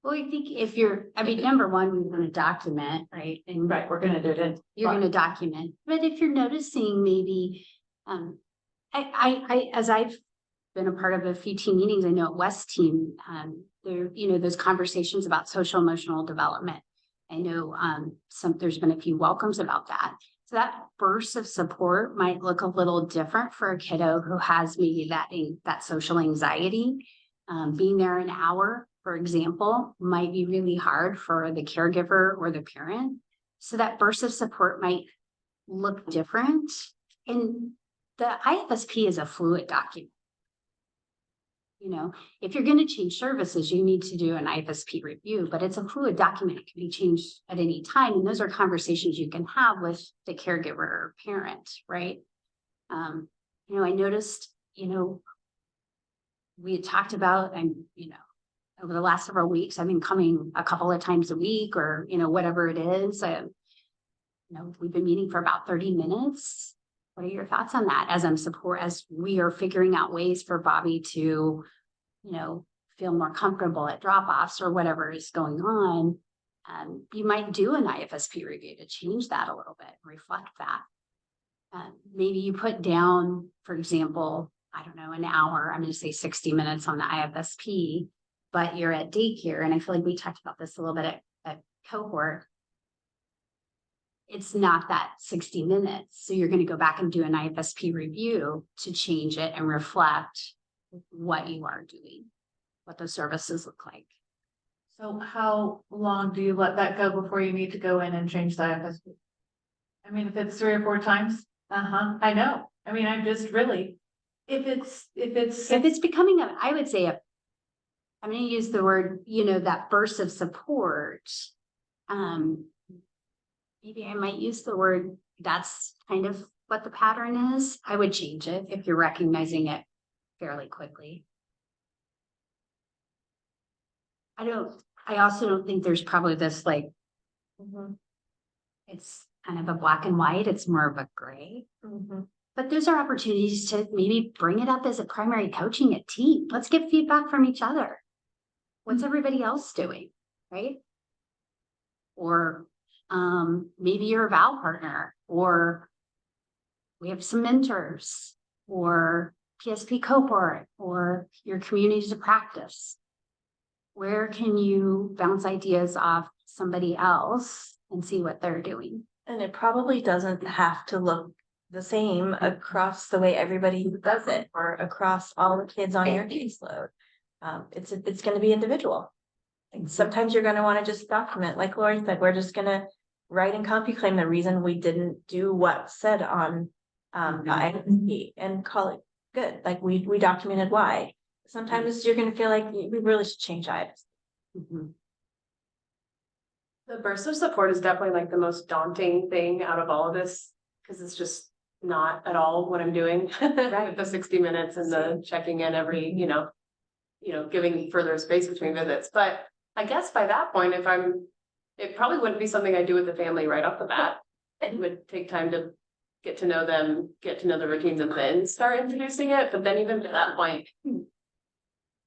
Well, I think number one, we want to document, right? And Right, we're gonna do it. you're going to document. But if you're noticing maybe, as I've been a part of a few team meetings, I know at West Team, there, those conversations about social emotional development. I know there's been a few welcomes about that. So that burst of support might look a little different for a kiddo who has maybe that social anxiety. Being there an hour for example, might be really hard for the caregiver or the parent. So that burst of support might look different. And the IFSP is a fluid document. You know, if you're going to change services, you need to do an IFSP review, but it's a fluid document. It can be changed at any time. And those are conversations you can have with the caregiver or parent, right? You know, I noticed, you know, we had talked about, you know, over the last several weeks, I've been coming a couple of times a week or, you know, whatever it is. You know, we've been meeting for about 30 minutes. What are your thoughts on that as we are figuring out ways for Bobby to, you know, feel more comfortable at drop-offs or whatever is going on? You might do an IFSP review to change that a little bit, reflect that. Maybe you put down, for example, I don't know, an hour, I'm going to say 60 minutes on the IFSP, but you're at daycare. And I feel like we talked about this a little bit at cohort. It's not that 60 minutes. So you're going to go back and do an IFSP review to change it and reflect what you are doing, what those services look like. So how long do you let that go before you need to go in and change the IFSP? I mean, if it's 3 or 4 times, I know. I mean, I'm just really, if it's becoming I would say I'm going to use the word, you know, that burst of support. Maybe I might use the word, that's kind of what the pattern is. I would change it if you're recognizing it fairly quickly. I also don't think there's probably this like, it's kind of a black and white. It's more of a gray. But those are opportunities to maybe bring it up as a primary coaching at team. Let's get feedback from each other. What's everybody else doing, right? Or maybe you're a Val partner, or we have some mentors, or PSP cohort, or your communities of practice. Where can you bounce ideas off somebody else and see what they're doing? And it probably doesn't have to look the same across the way everybody does it or across all the kids on your caseload. It's going to be individual. And sometimes you're going to want to just document, like Lori said, we're just going to write and CompuClaim the reason we didn't do what said on the IFSP and call it good. Like we documented why. Sometimes you're going to feel like we really should change IFSP. The burst of support is definitely like the most daunting thing out of all of this, because it's just not at all what I'm doing with the 60 minutes and the checking in every, you know, giving further space between visits. But I guess by that point, it probably wouldn't be something I do with the family right off the bat. It would take time to get to know them, get to know the routines, and then start introducing it. But then even to that point,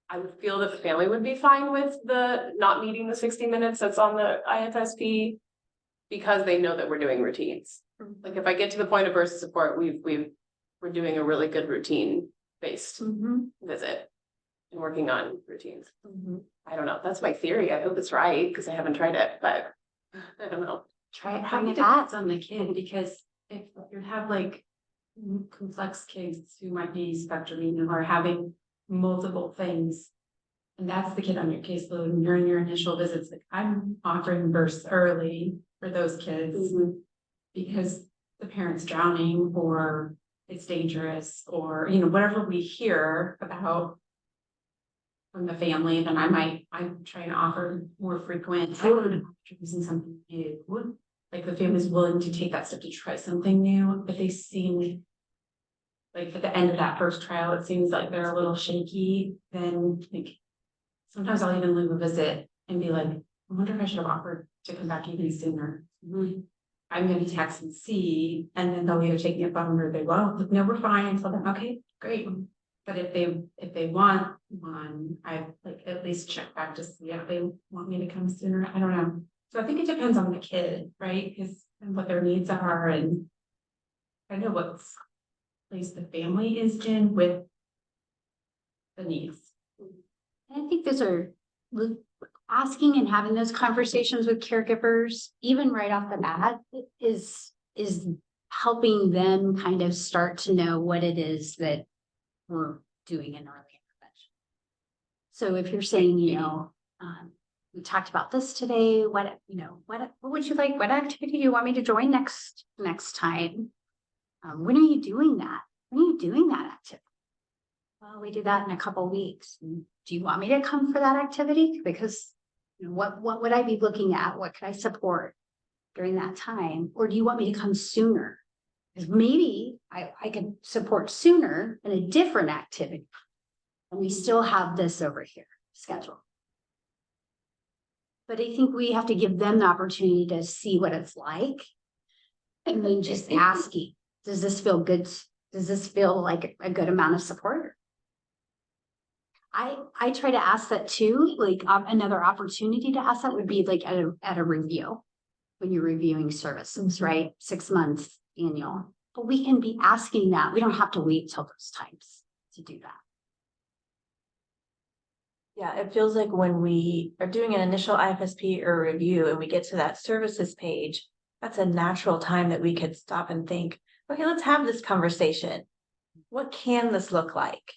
I would feel that the family would be fine with the not meeting the 60 minutes that's on the IFSP because they know that we're doing routines. Like if I get to the point of burst of support, we're doing a really good routine based visit and working on routines. I don't know. That's my theory. I hope it's right because I haven't tried it, but I don't know. Try it. How it depends on the kid, because if you have like complex kids who might be spectruming or having multiple things, and that's the kid on your caseload and you're in your initial visits, like I'm offering bursts early for those kids because the parent's drowning or it's dangerous or, you know, whatever we hear about from the family, then I'm trying to offer more frequent, using something new. Like the family's willing to take that step to try something new, but they seem like at the end of that first trial, it seems like they're a little shaky. Then like sometimes I'll even leave a visit and be like, I wonder if I should have offered to come back even sooner. I'm going to text and see, and then they'll either take me up on or they won't. No, we're fine. And tell them, okay, great. But if they want one, I like at least check back to see if they want me to come sooner. I don't know. So I think it depends on the kid, right? And what their needs are, and I know what place the family is in with the needs. I think those are asking and having those conversations with caregivers, even right off the bat, is helping them kind of start to know what it is that we're doing in early intervention. So if you're saying, you know, We talked about this today. What would you like? What activity do you want me to join next time? When are you doing that? When are you doing that activity? Well, we do that in a couple weeks. Do you want me to come for that activity? Because what would I be looking at? What could I support during that time? Or do you want me to come sooner? Because maybe I can support sooner in a different activity. And we still have this over here scheduled. But I think we have to give them the opportunity to see what it's like. And then just asking, does this feel good? Does this feel like a good amount of support? I try to ask that too. Like another opportunity to ask that would be like at a review when you're reviewing services, right? 6 months annual. But we can be asking that. We don't have to wait till those times to do that. Yeah, it feels like when we are doing an initial IFSP or review and we get to that services page, that's a natural time that we could stop and think, okay, let's have this conversation. What can this look like?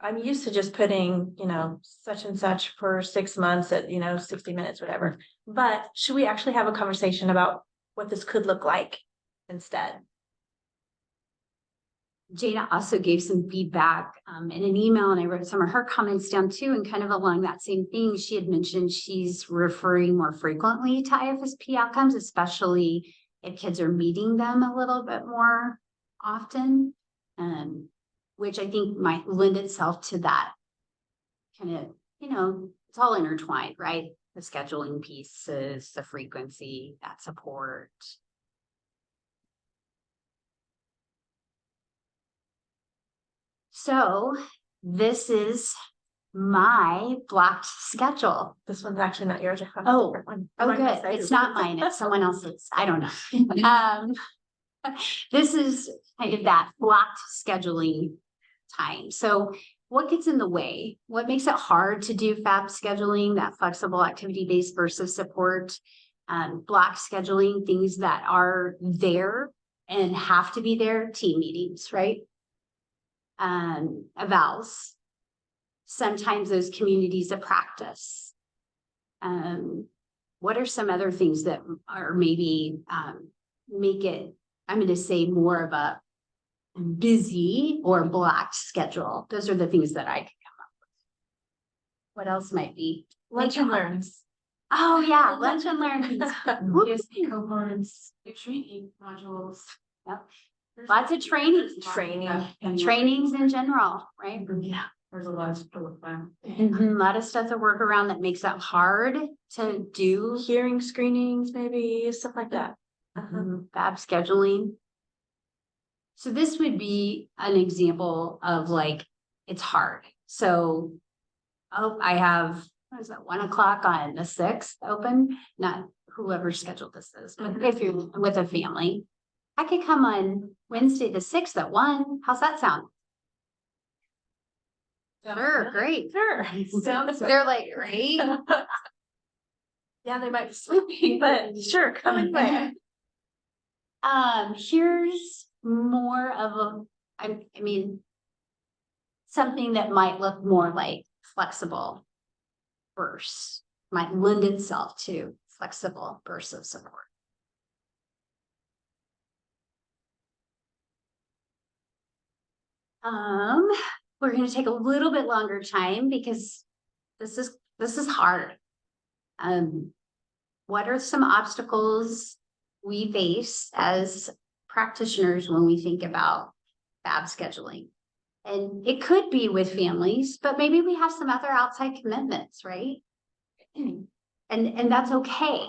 I'm used to just putting, such and such for 6 months at, 60 minutes, whatever. But should we actually have a conversation about what this could look like instead? Jada also gave some feedback in an email, and I wrote some of her comments down too, and kind of along that same thing. She had mentioned she's referring more frequently to IFSP outcomes, especially if kids are meeting them a little bit more often, which I think might lend itself to that kind of, it's all intertwined, right? The scheduling pieces, the frequency, that support. So this is my blocked schedule. This one's actually not yours. I found Oh, a different one. Oh, Mine was good. cited. It's not mine. It's someone else's. I don't know. This is kind of that blocked scheduling time. So what gets in the way? What makes it hard to do FAB scheduling, that flexible activity-based versus support, block scheduling, things that are there and have to be there, team meetings, right? Evals. Sometimes those communities of practice. What are some other things that are maybe make it, I'm going to say, more of a busy or blocked schedule? Those are the things that I can come up with. What else might be? Lunch and learns. Oh yeah, lunch and learn. Yes, cohorts, training modules. Yep. Lots of training. Training. Trainings in general, right? Yeah, there's a lot to work on. A lot of stuff to work around that makes it hard to do. Hearing screenings, maybe stuff like that. FAB scheduling. So this would be an example of like, it's hard. So, I have, what is that, 1 o'clock on the 6th open, not whoever scheduled this is, but if you're with a family, I could come on Wednesday the 6th at 1. How's that sound? Sure, great. Sure. Sounds, they're like, great. Yeah, they might be sleeping, but sure, come anyway. Here's more of a, I mean, something that might look more like flexible bursts, might lend itself to flexible bursts of support. We're going to take a little bit longer time because this is hard. What are some obstacles we face as practitioners when we think about FAB scheduling? And it could be with families, but maybe we have some other outside commitments, right? And that's okay.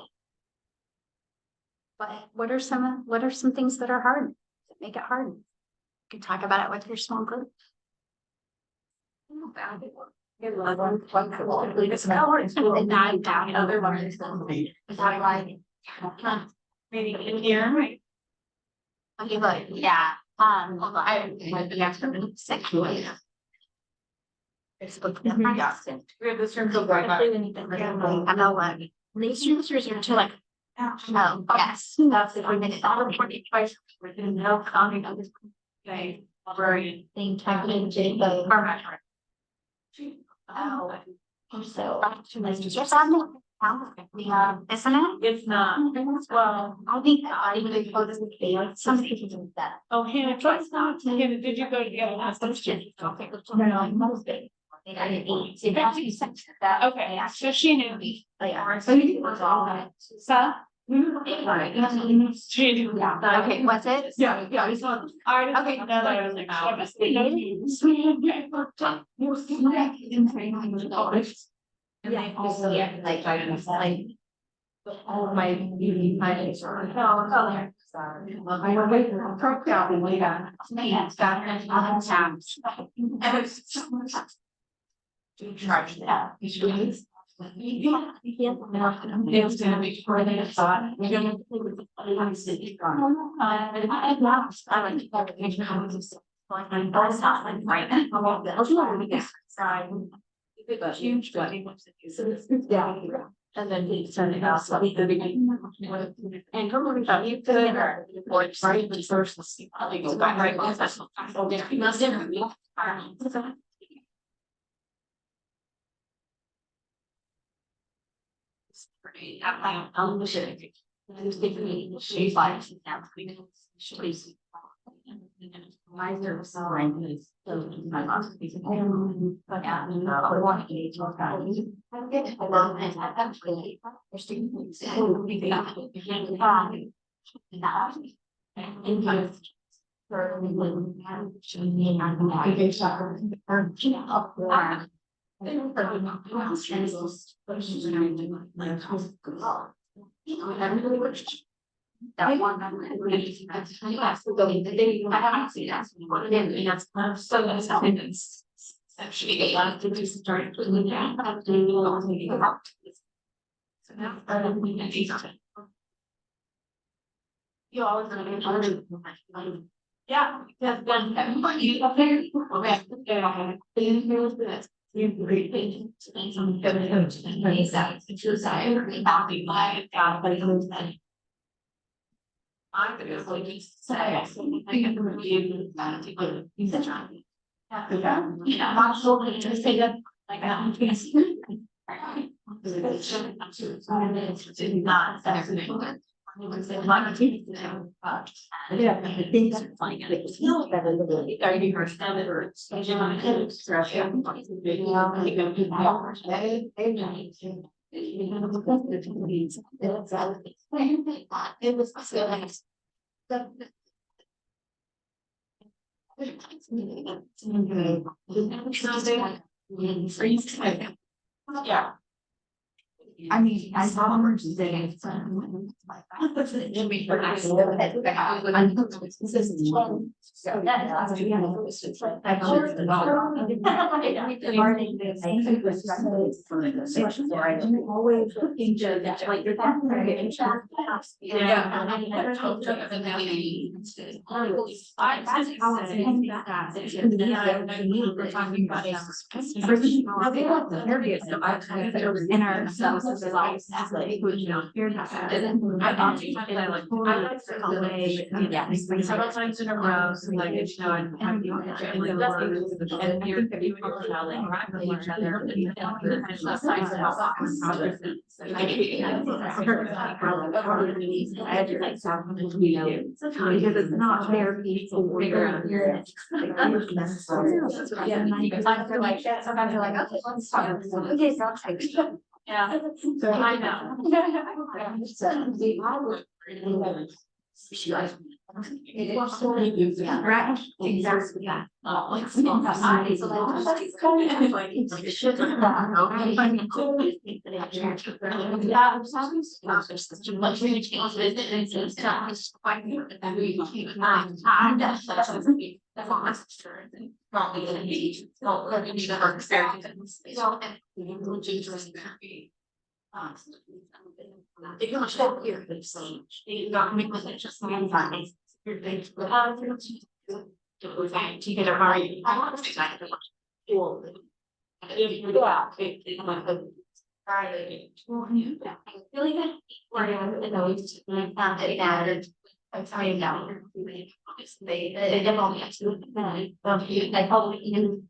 But what are some things that are hard that make it hard? You can talk about it with your small group. Maybe in here. Okay, but yeah, the next one, sexually. Facebook. We have this room so bright. I'm not like, these users are to like, oh, yes, that's the one minute, all of 20 twice, within no comment on this. Okay, very. Thing, talking to the. Oh, So. Yes, I'm not. Yeah, isn't it? It's not. Well, I think I would close the video. Some people do that. oh, Hannah, twice not. Hannah, did you go to the other house? Okay, so she knew me. So you was all that. Huh? She knew. Okay, what's it? Yeah, yeah, it's on. I was Okay. no, I was like, oh, I must be and they also like all my beauty findings are color. I wait for a pro out and wait on. It's got times. To charge that. It's gonna be for the thought. Huge wedding. Yeah. And then he sent it out. So we could begin. And you could. Right, the first. I'll go back right. She's like. My nervous sign is. My last piece of paper. But yeah, I want to get to alone and actually. That one. I haven't seen that. So that's how it's. Actually, a lot of things started putting down. So now, you always. Yeah, that's one. You up there. I'm gonna like say, I can review that. You said, yeah, I'm not sure to say that like that. Not fascinating. Yeah, I think that's fine. Are you first standard or? Yeah. I mean, I saw her today. Always. In our services lives, you know, you're not. Several times in a row, so like, you know, and have you. And you're telling each other. Because it's not fair people. Sometimes they're like, okay, let's talk. Okay, so I'll take it. Yeah, So I know. Right, exactly, yeah. They can show here, they've seen, they not make it just one time. You're going to get a hurry. Really good. I tell you now. They don't. I probably even.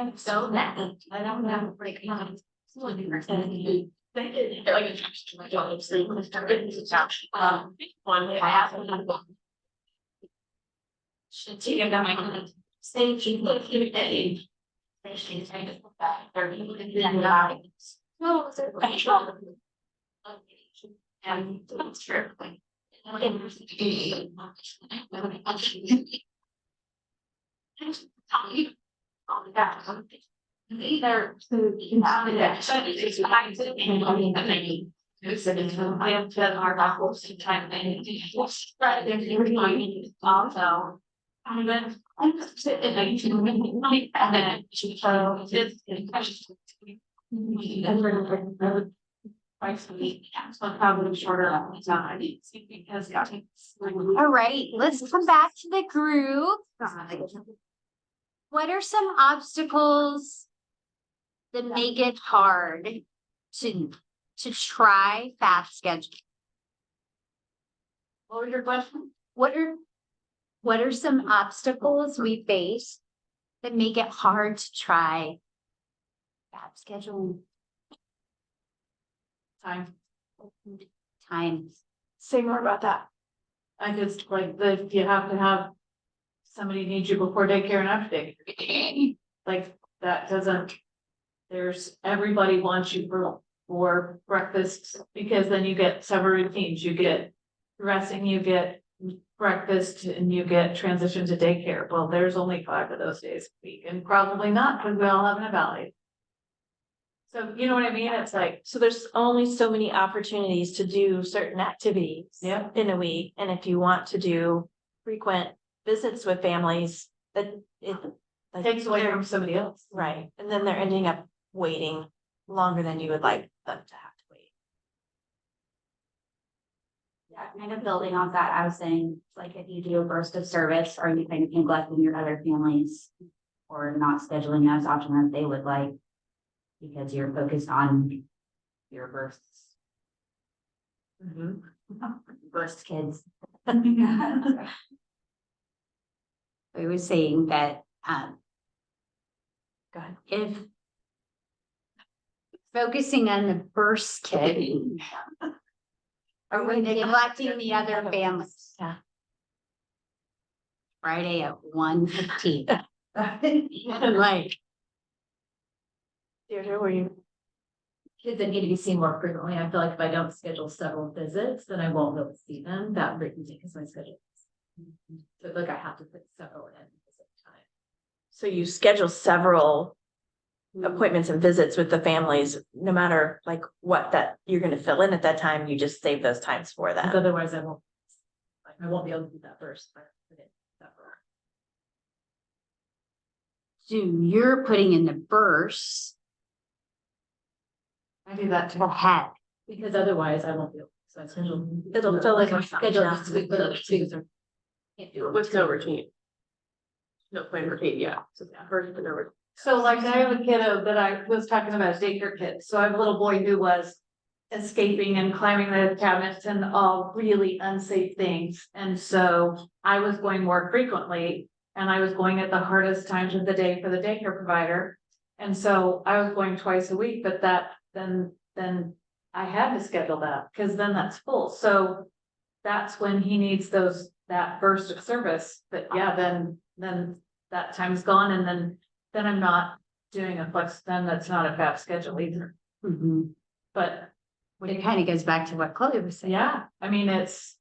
And so that, I don't know, like, one I asked them. Should take them my stage, you look at it. She's kind of back there, you look at the no, it's a and that's true. Either to our apples to time also. And then I'm sitting and so it's twice a week, so probably shorter time because. All right, let's come back to the group. What are some obstacles that make it hard to try fast schedule? What was your question? What are some obstacles we face that make it hard to try fast scheduling? Time. Say more about that. I just like you have to have somebody need you before daycare and after daycare. Like that doesn't, everybody wants you for breakfast because then you get several routines. You get dressing, you get breakfast, and you get transition to daycare. Well, there's only 5 of those days a week and probably not because we all have an evaluate. So you know what I mean? It's like, So there's only so many opportunities to do certain activities in a week. And if you want to do frequent visits with families, that it takes away from somebody else. right. And then they're ending up waiting longer than you would like them to have to wait. Yeah, kind of building on that, I was saying, like if you do a burst of service, are you kind of neglecting your other families or not scheduling as often as they would like because you're focused on your bursts? Burst kids. I was saying that Go ahead. if focusing on the burst kid are we neglecting the other families? Yeah. Friday at 1:15. Like, Deirdre, were you? Kids that need to be seen more frequently. I feel like if I don't schedule several visits, then I won't be able to see them that frequently because my schedule. So I feel like I have to put several in at the same time. So you schedule several appointments and visits with the families, no matter like what that you're going to fill in at that time, you just save those times for Because them. otherwise I won't be able to do that first. so you're putting in the bursts I do that too. ahead. Because otherwise I won't be able, so I schedule. It'll feel like a Schedule just to be can't do it. With no routine. No plain routine, yeah. So first, no routine. So like I have a kiddo that I was talking about, a daycare kid. So I have a little boy who was escaping and climbing the cabinets and all really unsafe things. And so I was going more frequently and I was going at the hardest times of the day for the daycare provider. And so I was going twice a week, but then I had to schedule that because then that's full. So that's when he needs that burst of service. But yeah, then that time's gone and then I'm not doing a flex, then that's not a fast schedule either. But It kind of goes back to what Chloe was saying. yeah, I mean, it's,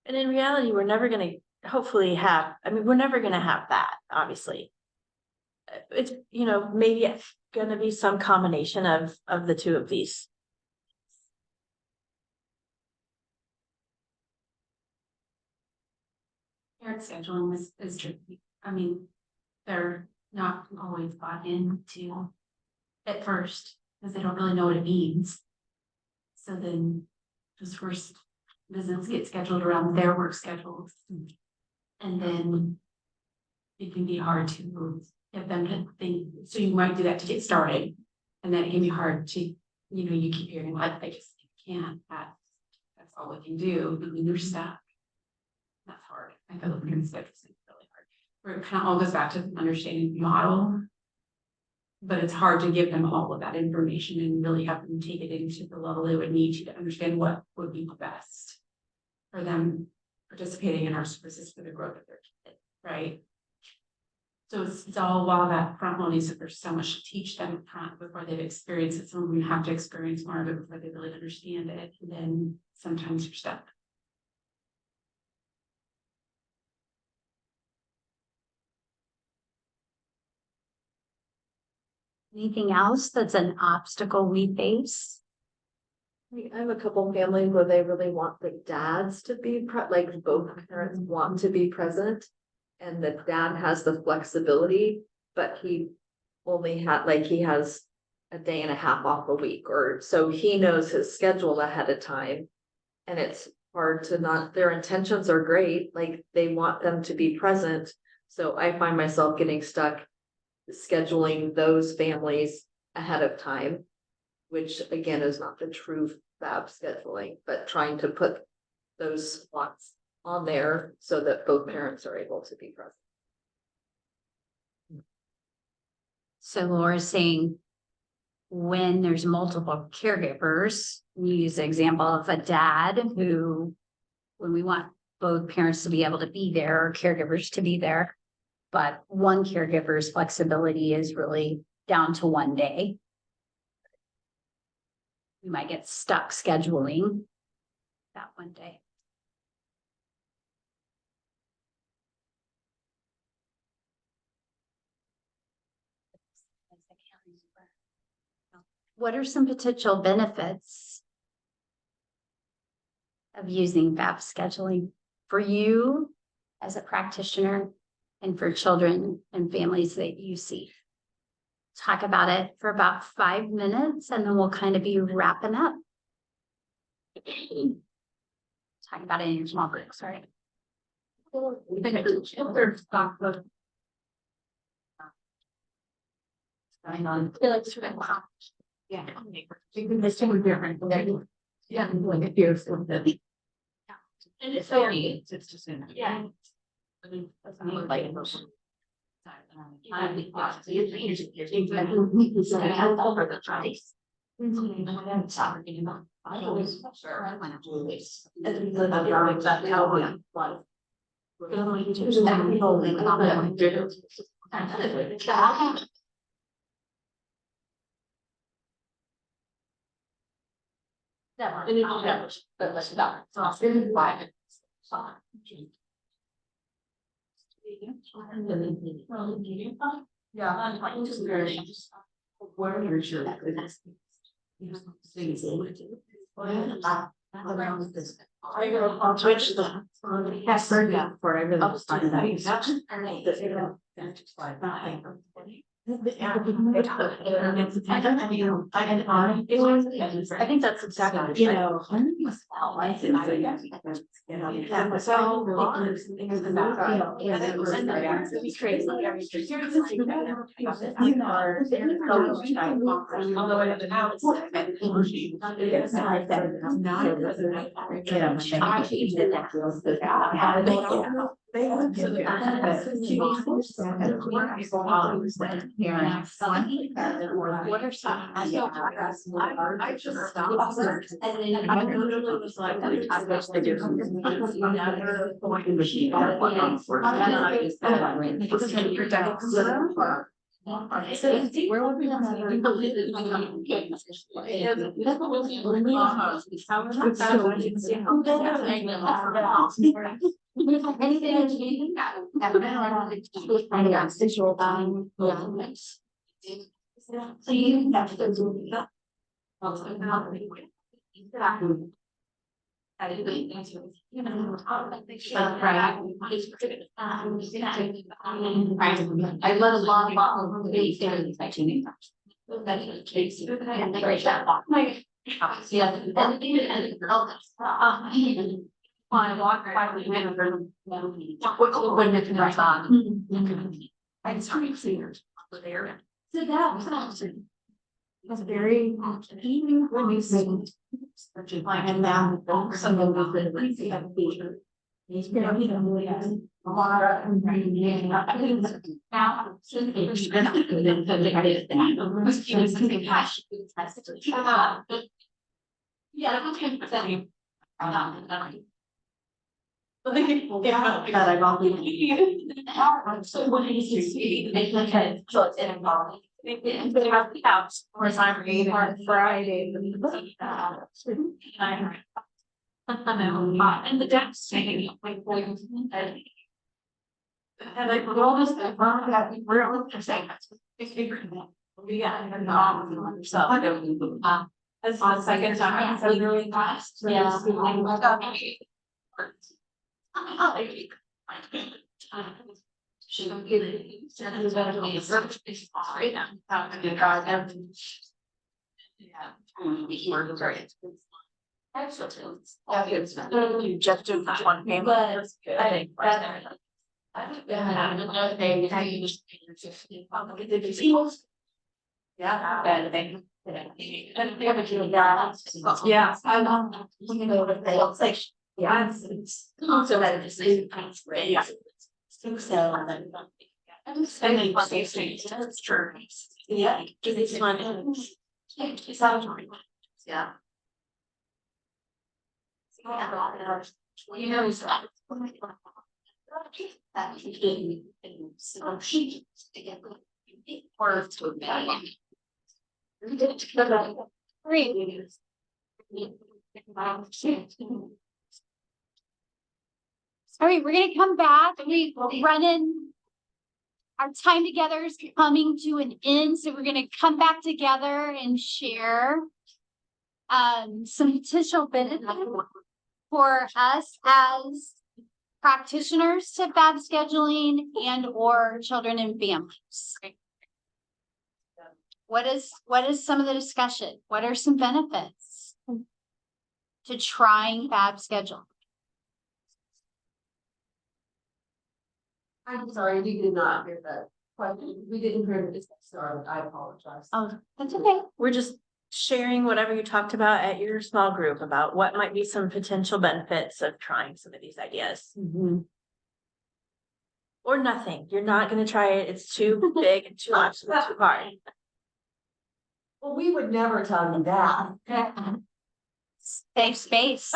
And in reality, we're never going to hopefully have, we're never going to have that, obviously. It's, maybe it's going to be some combination of the two of these. Parent scheduling is tricky. I mean, they're not always bought into at first because they don't really know what it means. So then those first visits get scheduled around their work schedules. And then it can be hard to get them to think, so you might do that to get started. And then it can be hard to, you keep hearing like, they just can't, that's all we can do, I mean, there's staff. That's hard. I feel like we're gonna schedule things really hard. Where it kind of all goes back to understanding the model But it's hard to give them all of that information and really have them take it into the level they would need to understand what would be best for them participating in our services for the growth of their kid, right? So it's all while that front loading, so there's so much to teach them up front before they've experienced it. Some of them have to experience more of it before they really understand it, and then sometimes you're stuck. Anything else that's an obstacle we face? I have a couple of families where they really want the dads to be like both parents want to be present. And the dad has the flexibility, but he only had, like, he has a day and a half off a week, or so he knows his schedule ahead of time. And it's hard to not, their intentions are great, like they want them to be present. So I find myself getting stuck scheduling those families ahead of time, which again is not the true fab scheduling, but trying to put those slots on there so that both parents are able to be present. So Laura's saying when there's multiple caregivers, we use the example of a dad who, when we want both parents to be able to be there or caregivers to be there, but one caregiver's flexibility is really down to one day. We might get stuck scheduling that one day. What are some potential benefits of using FAB scheduling for you as a practitioner and for children and families that you see? Talk about it for about 5 minutes and then we'll kind of be wrapping up. Talk about it in your small group, sorry. Yeah. It's totally different. Yeah, like it feels with the. And it's very, It's just in. yeah. Like. Switch the. Yes, for I really was talking about. I think that's exactly, you know. What are some? I just stopped. And then I don't know, it was like, I wish they do. Never going to machine. Where would we want so you have to do that. I love a lot of I walk by the I started seeing her there. So that was very even when we say and now some of the Friday. And the dad's saying, like, and like, with all this, that we're all saying that's. Yeah, and so. That's the second time, so really fast. Yeah. She don't get it. Right now. You just do one family. I think that. Yeah. Yeah, I know. You know, it's like, yeah. So that is. Yeah. So. And then it's true. Yeah. This one. Yeah. You know, it's that. That he didn't, so she to get the words to me. All right, we're gonna come back. We running. Our time together is coming to an end, so we're gonna come back together and share some potential benefits for us as practitioners to FAB scheduling and or children and families. What is some of the discussion? What are some benefits to trying FAB scheduling? I'm sorry, we did not hear that question. We didn't hear the discussion started. I apologize. Oh, that's okay. We're just sharing whatever you talked about at your small group about what might be some potential benefits of trying some of these ideas. Or nothing. You're not gonna try it. It's too big and too much, and too hard. Well, we would never tell you that. Safe space.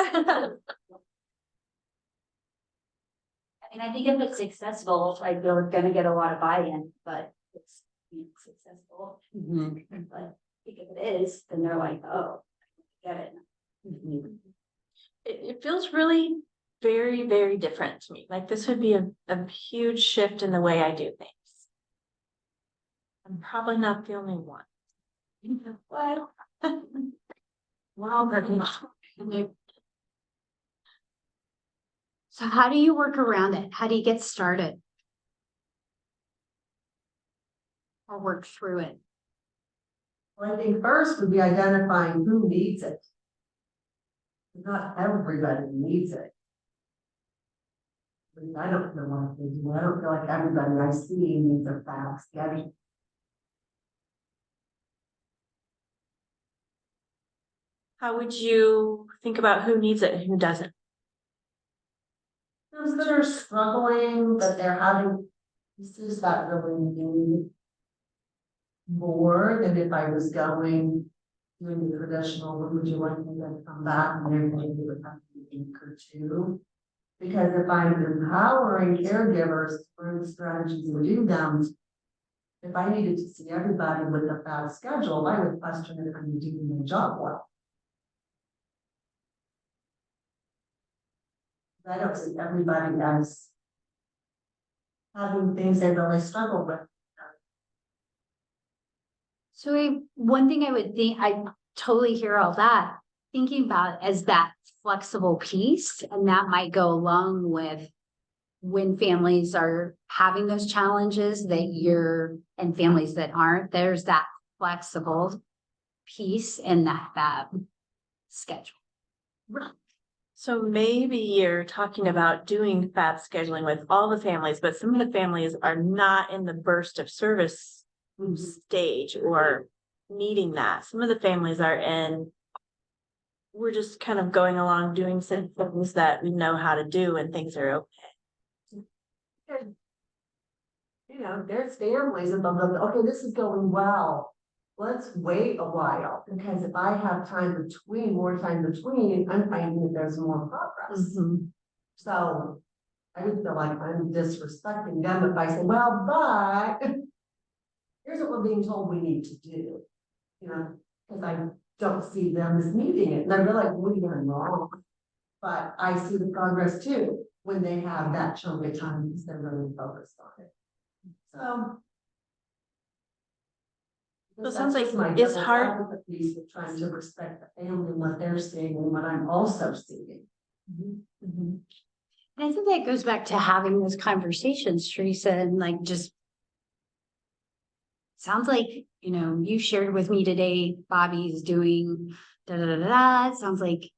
And I think if it's successful, like we're gonna get a lot of buy-in, but it's successful. But if it is, then they're like, oh, I get it. It feels really very, very different to me. Like this would be a huge shift in the way I do things. I'm probably not the only one. Well, So how do you work around it? How do you get started? Or work through it? Well, I think first would be identifying who needs it. Not everybody needs it. I don't feel like they do. I don't feel like everybody I see needs a FAB schedule. how would you think about who needs it and who doesn't? Those that are struggling, but they're having pieces that really need more than if I was doing the traditional, would you like me to come back and then maybe would have to be a week or two? Because if I'm empowering caregivers to bring strategies and do them, if I needed to see everybody with a FAB schedule, I would question if I'm doing my job well. I don't see everybody as having things they really struggle with. So one thing I would think, I totally hear all that, thinking about as that flexible piece, and that might go along with when families are having those challenges that and families that aren't, there's that flexible piece in that FAB schedule. So maybe you're talking about doing FAB scheduling with all the families, but some of the families are not in the burst of service stage or needing that. Some of the families are in, we're just kind of going along doing some things that we know how to do and things are okay. You know, there's families and they'll go, okay, this is going well. Let's wait a while, because if I have more time between, I'm finding that there's more progress. So I would feel like I'm disrespecting them if I say, well, but here's what we're being told we need to do. You know, because I don't see them as meeting it. And I realize we're doing wrong. But I see the progress too, when they have that chunk of time, because they're really focused on it. So. Well, it sounds like it's hard. Piece of trying to respect the family and what they're seeing and what I'm also seeing. And I think that goes back to having those conversations, Teresa, and like just. Sounds like, you know, you shared with me today, Bobby's doing da da da da. It sounds like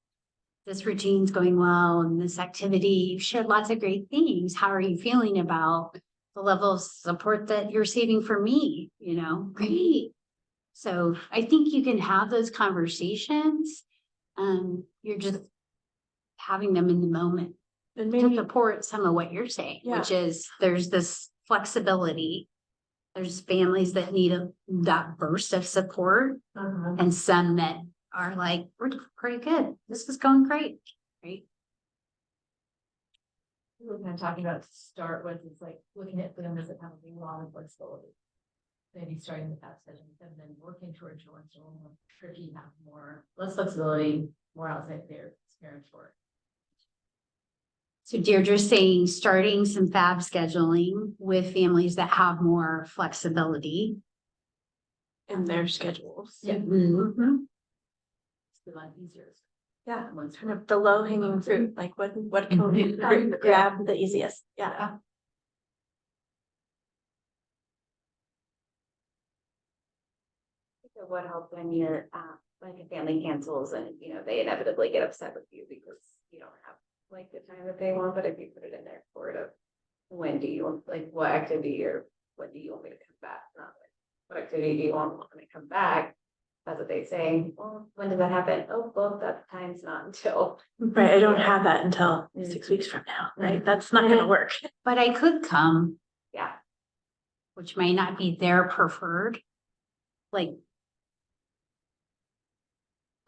this routine's going well and this activity, you shared lots of great things. How are you feeling about the level of support that you're receiving from me? You know, great. So I think you can have those conversations. You're just having them in the moment And to maybe, support some of what you're saying, Yeah. which is there's this flexibility. There's families that need that burst of support and some that are like, we're pretty good. This is going great, right? We were kind of talking about to start with, it's like looking at families that have a lot of flexibility. Maybe starting with that session and then working towards your ones a little more tricky, have less flexibility, more outside their parents for it. So Deirdre's saying starting some fab scheduling with families that have more flexibility. in their schedules. Yeah. Mhm. It's a lot easier. Yeah, kind of the low hanging fruit, like what can we grab the easiest? Yeah. What helps when you're, like a family cancels and, you know, they inevitably get upset with you because you don't have like the time that they want, but if you put it in there for it of when do you, like, what activity or when do you want me to come back? Not like, what activity do you want me to come back? That's what they say. Well, when does that happen? Oh, well, that time's not until. Right, I don't have that until 6 weeks from now, right? That's not gonna work. But I could come, Yeah. which may not be their preferred. Like.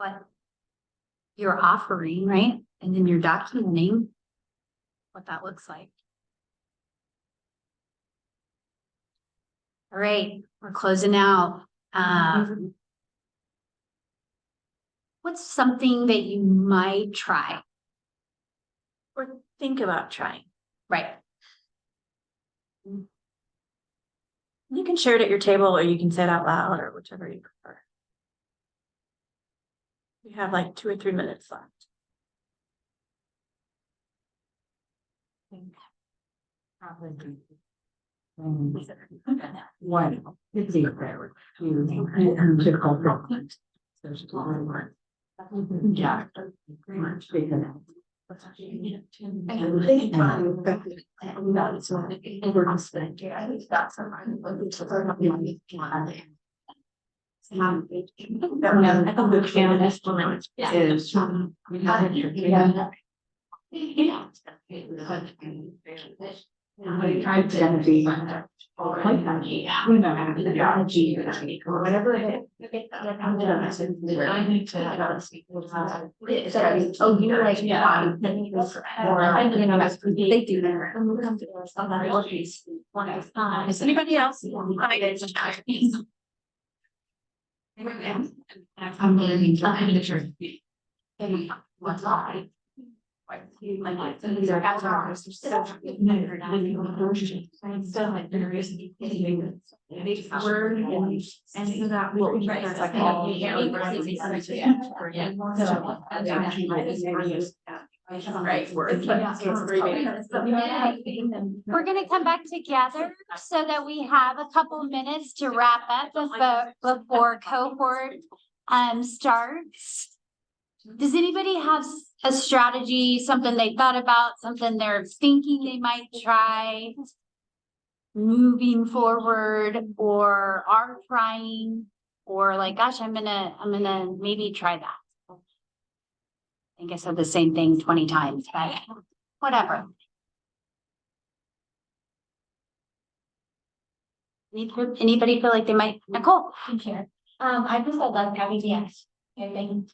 But. You're offering, right? And then you're documenting. What that looks like. All right, we're closing out. What's something that you might try? Or think about trying. Right. You can share it at your table or you can say it out loud or whichever you prefer. We have like 2 or 3 minutes left. One. Yeah. I tried to be whatever it is. I need to Oh, you like, yeah. They do. Is anybody else? I'm learning to picture. What's life? We're gonna come back together so that we have a couple minutes to wrap up before cohort starts. Does anybody have a strategy, something they thought about, something they're thinking they might try moving forward or are trying, or like, gosh, I'm gonna maybe try that. I guess I said the same thing 20 times, but whatever. Anybody feel like they might, Nicole? I just love having the ask. I think.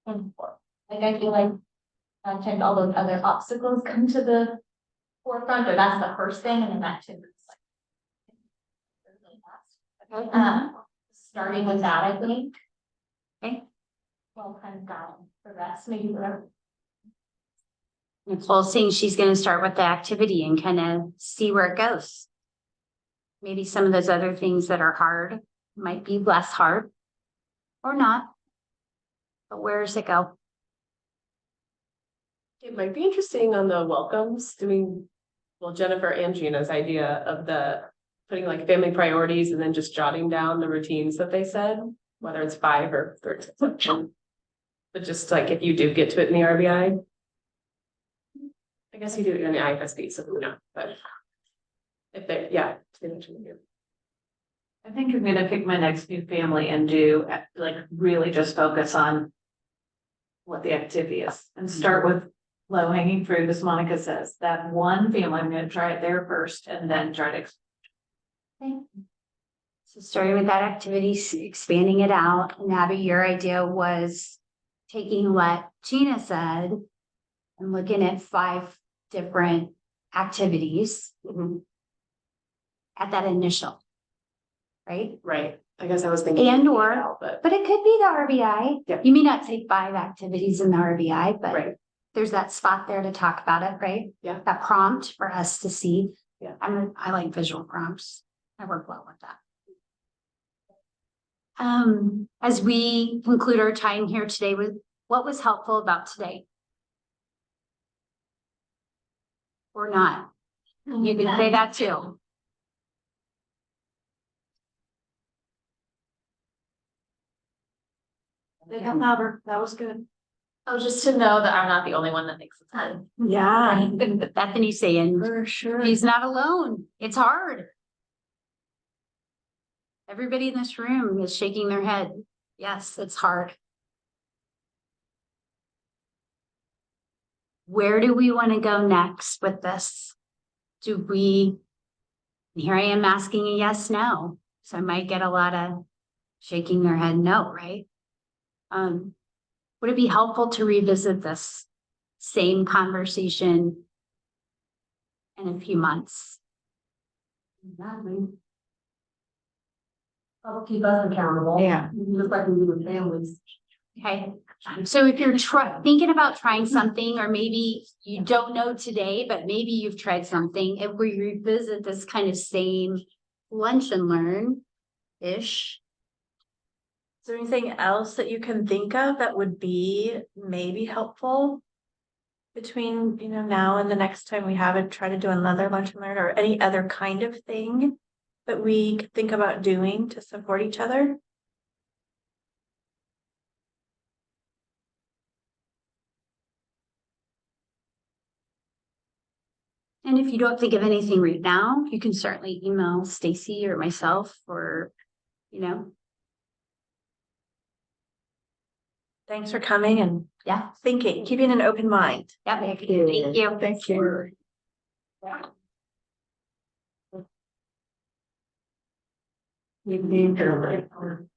Like I feel like sometimes all those other obstacles come to the forefront, but that's the first thing, and then that too. Starting with that, I think. Okay. Well, kind of got the rest, maybe whatever. Nicole's saying she's gonna start with the activity and kind of see where it goes. Maybe some of those other things that are hard might be less hard or not. But where does it go? It might be interesting on the welcomes, doing, well, Jennifer and Gina's idea of the putting like family priorities and then just jotting down the routines that they said, whether it's 5 or 13. But just like if you do get to it in the RBI. I guess you do it in the IFSP, so who knows, but if they're, yeah. I think I'm gonna pick my next new family and do like really just focus on what the activity is and start with low hanging fruit, as Monica says, that one family, I'm gonna try it there first and then try to. So starting with that activity, expanding it out, and Abby, your idea was taking what Gina said and looking at 5 different activities at that initial, right? Right, I guess I was thinking. And or, now, but but it could be the RBI. Yeah. You may not take 5 activities in the RBI, but right, there's that spot there to talk about it, right? Yeah. That prompt for us to see. Yeah. I like visual prompts. I work well with that. As we conclude our time here today, with what was helpful about today? Or not? You can say that too. That was good. Oh, just to know that I'm not the only one that thinks it's hard. Yeah. Bethany's saying For sure. he's not alone. It's hard. Everybody in this room is shaking their head. Yes, it's hard. Where do we want to go next with this? Here I am asking a yes, no. So I might get a lot of shaking their head no, right? Would it be helpful to revisit this same conversation in a few months? I'll keep us accountable. Yeah. Just like we do with families. Okay, so if you're thinking about trying something, or maybe you don't know today, but maybe you've tried something, if we revisit this kind of same lunch and learn-ish. Is there anything else that you can think of that would be maybe helpful? Between, now and the next time we have it, try to do another lunch and learn, or any other kind of thing that we could think about doing to support each other? And if you don't think of anything right now, you can certainly email Stacy or myself, or, Thanks for coming and yeah. thinking, keeping an open mind. Yep. Thank you. Thank you. You need to.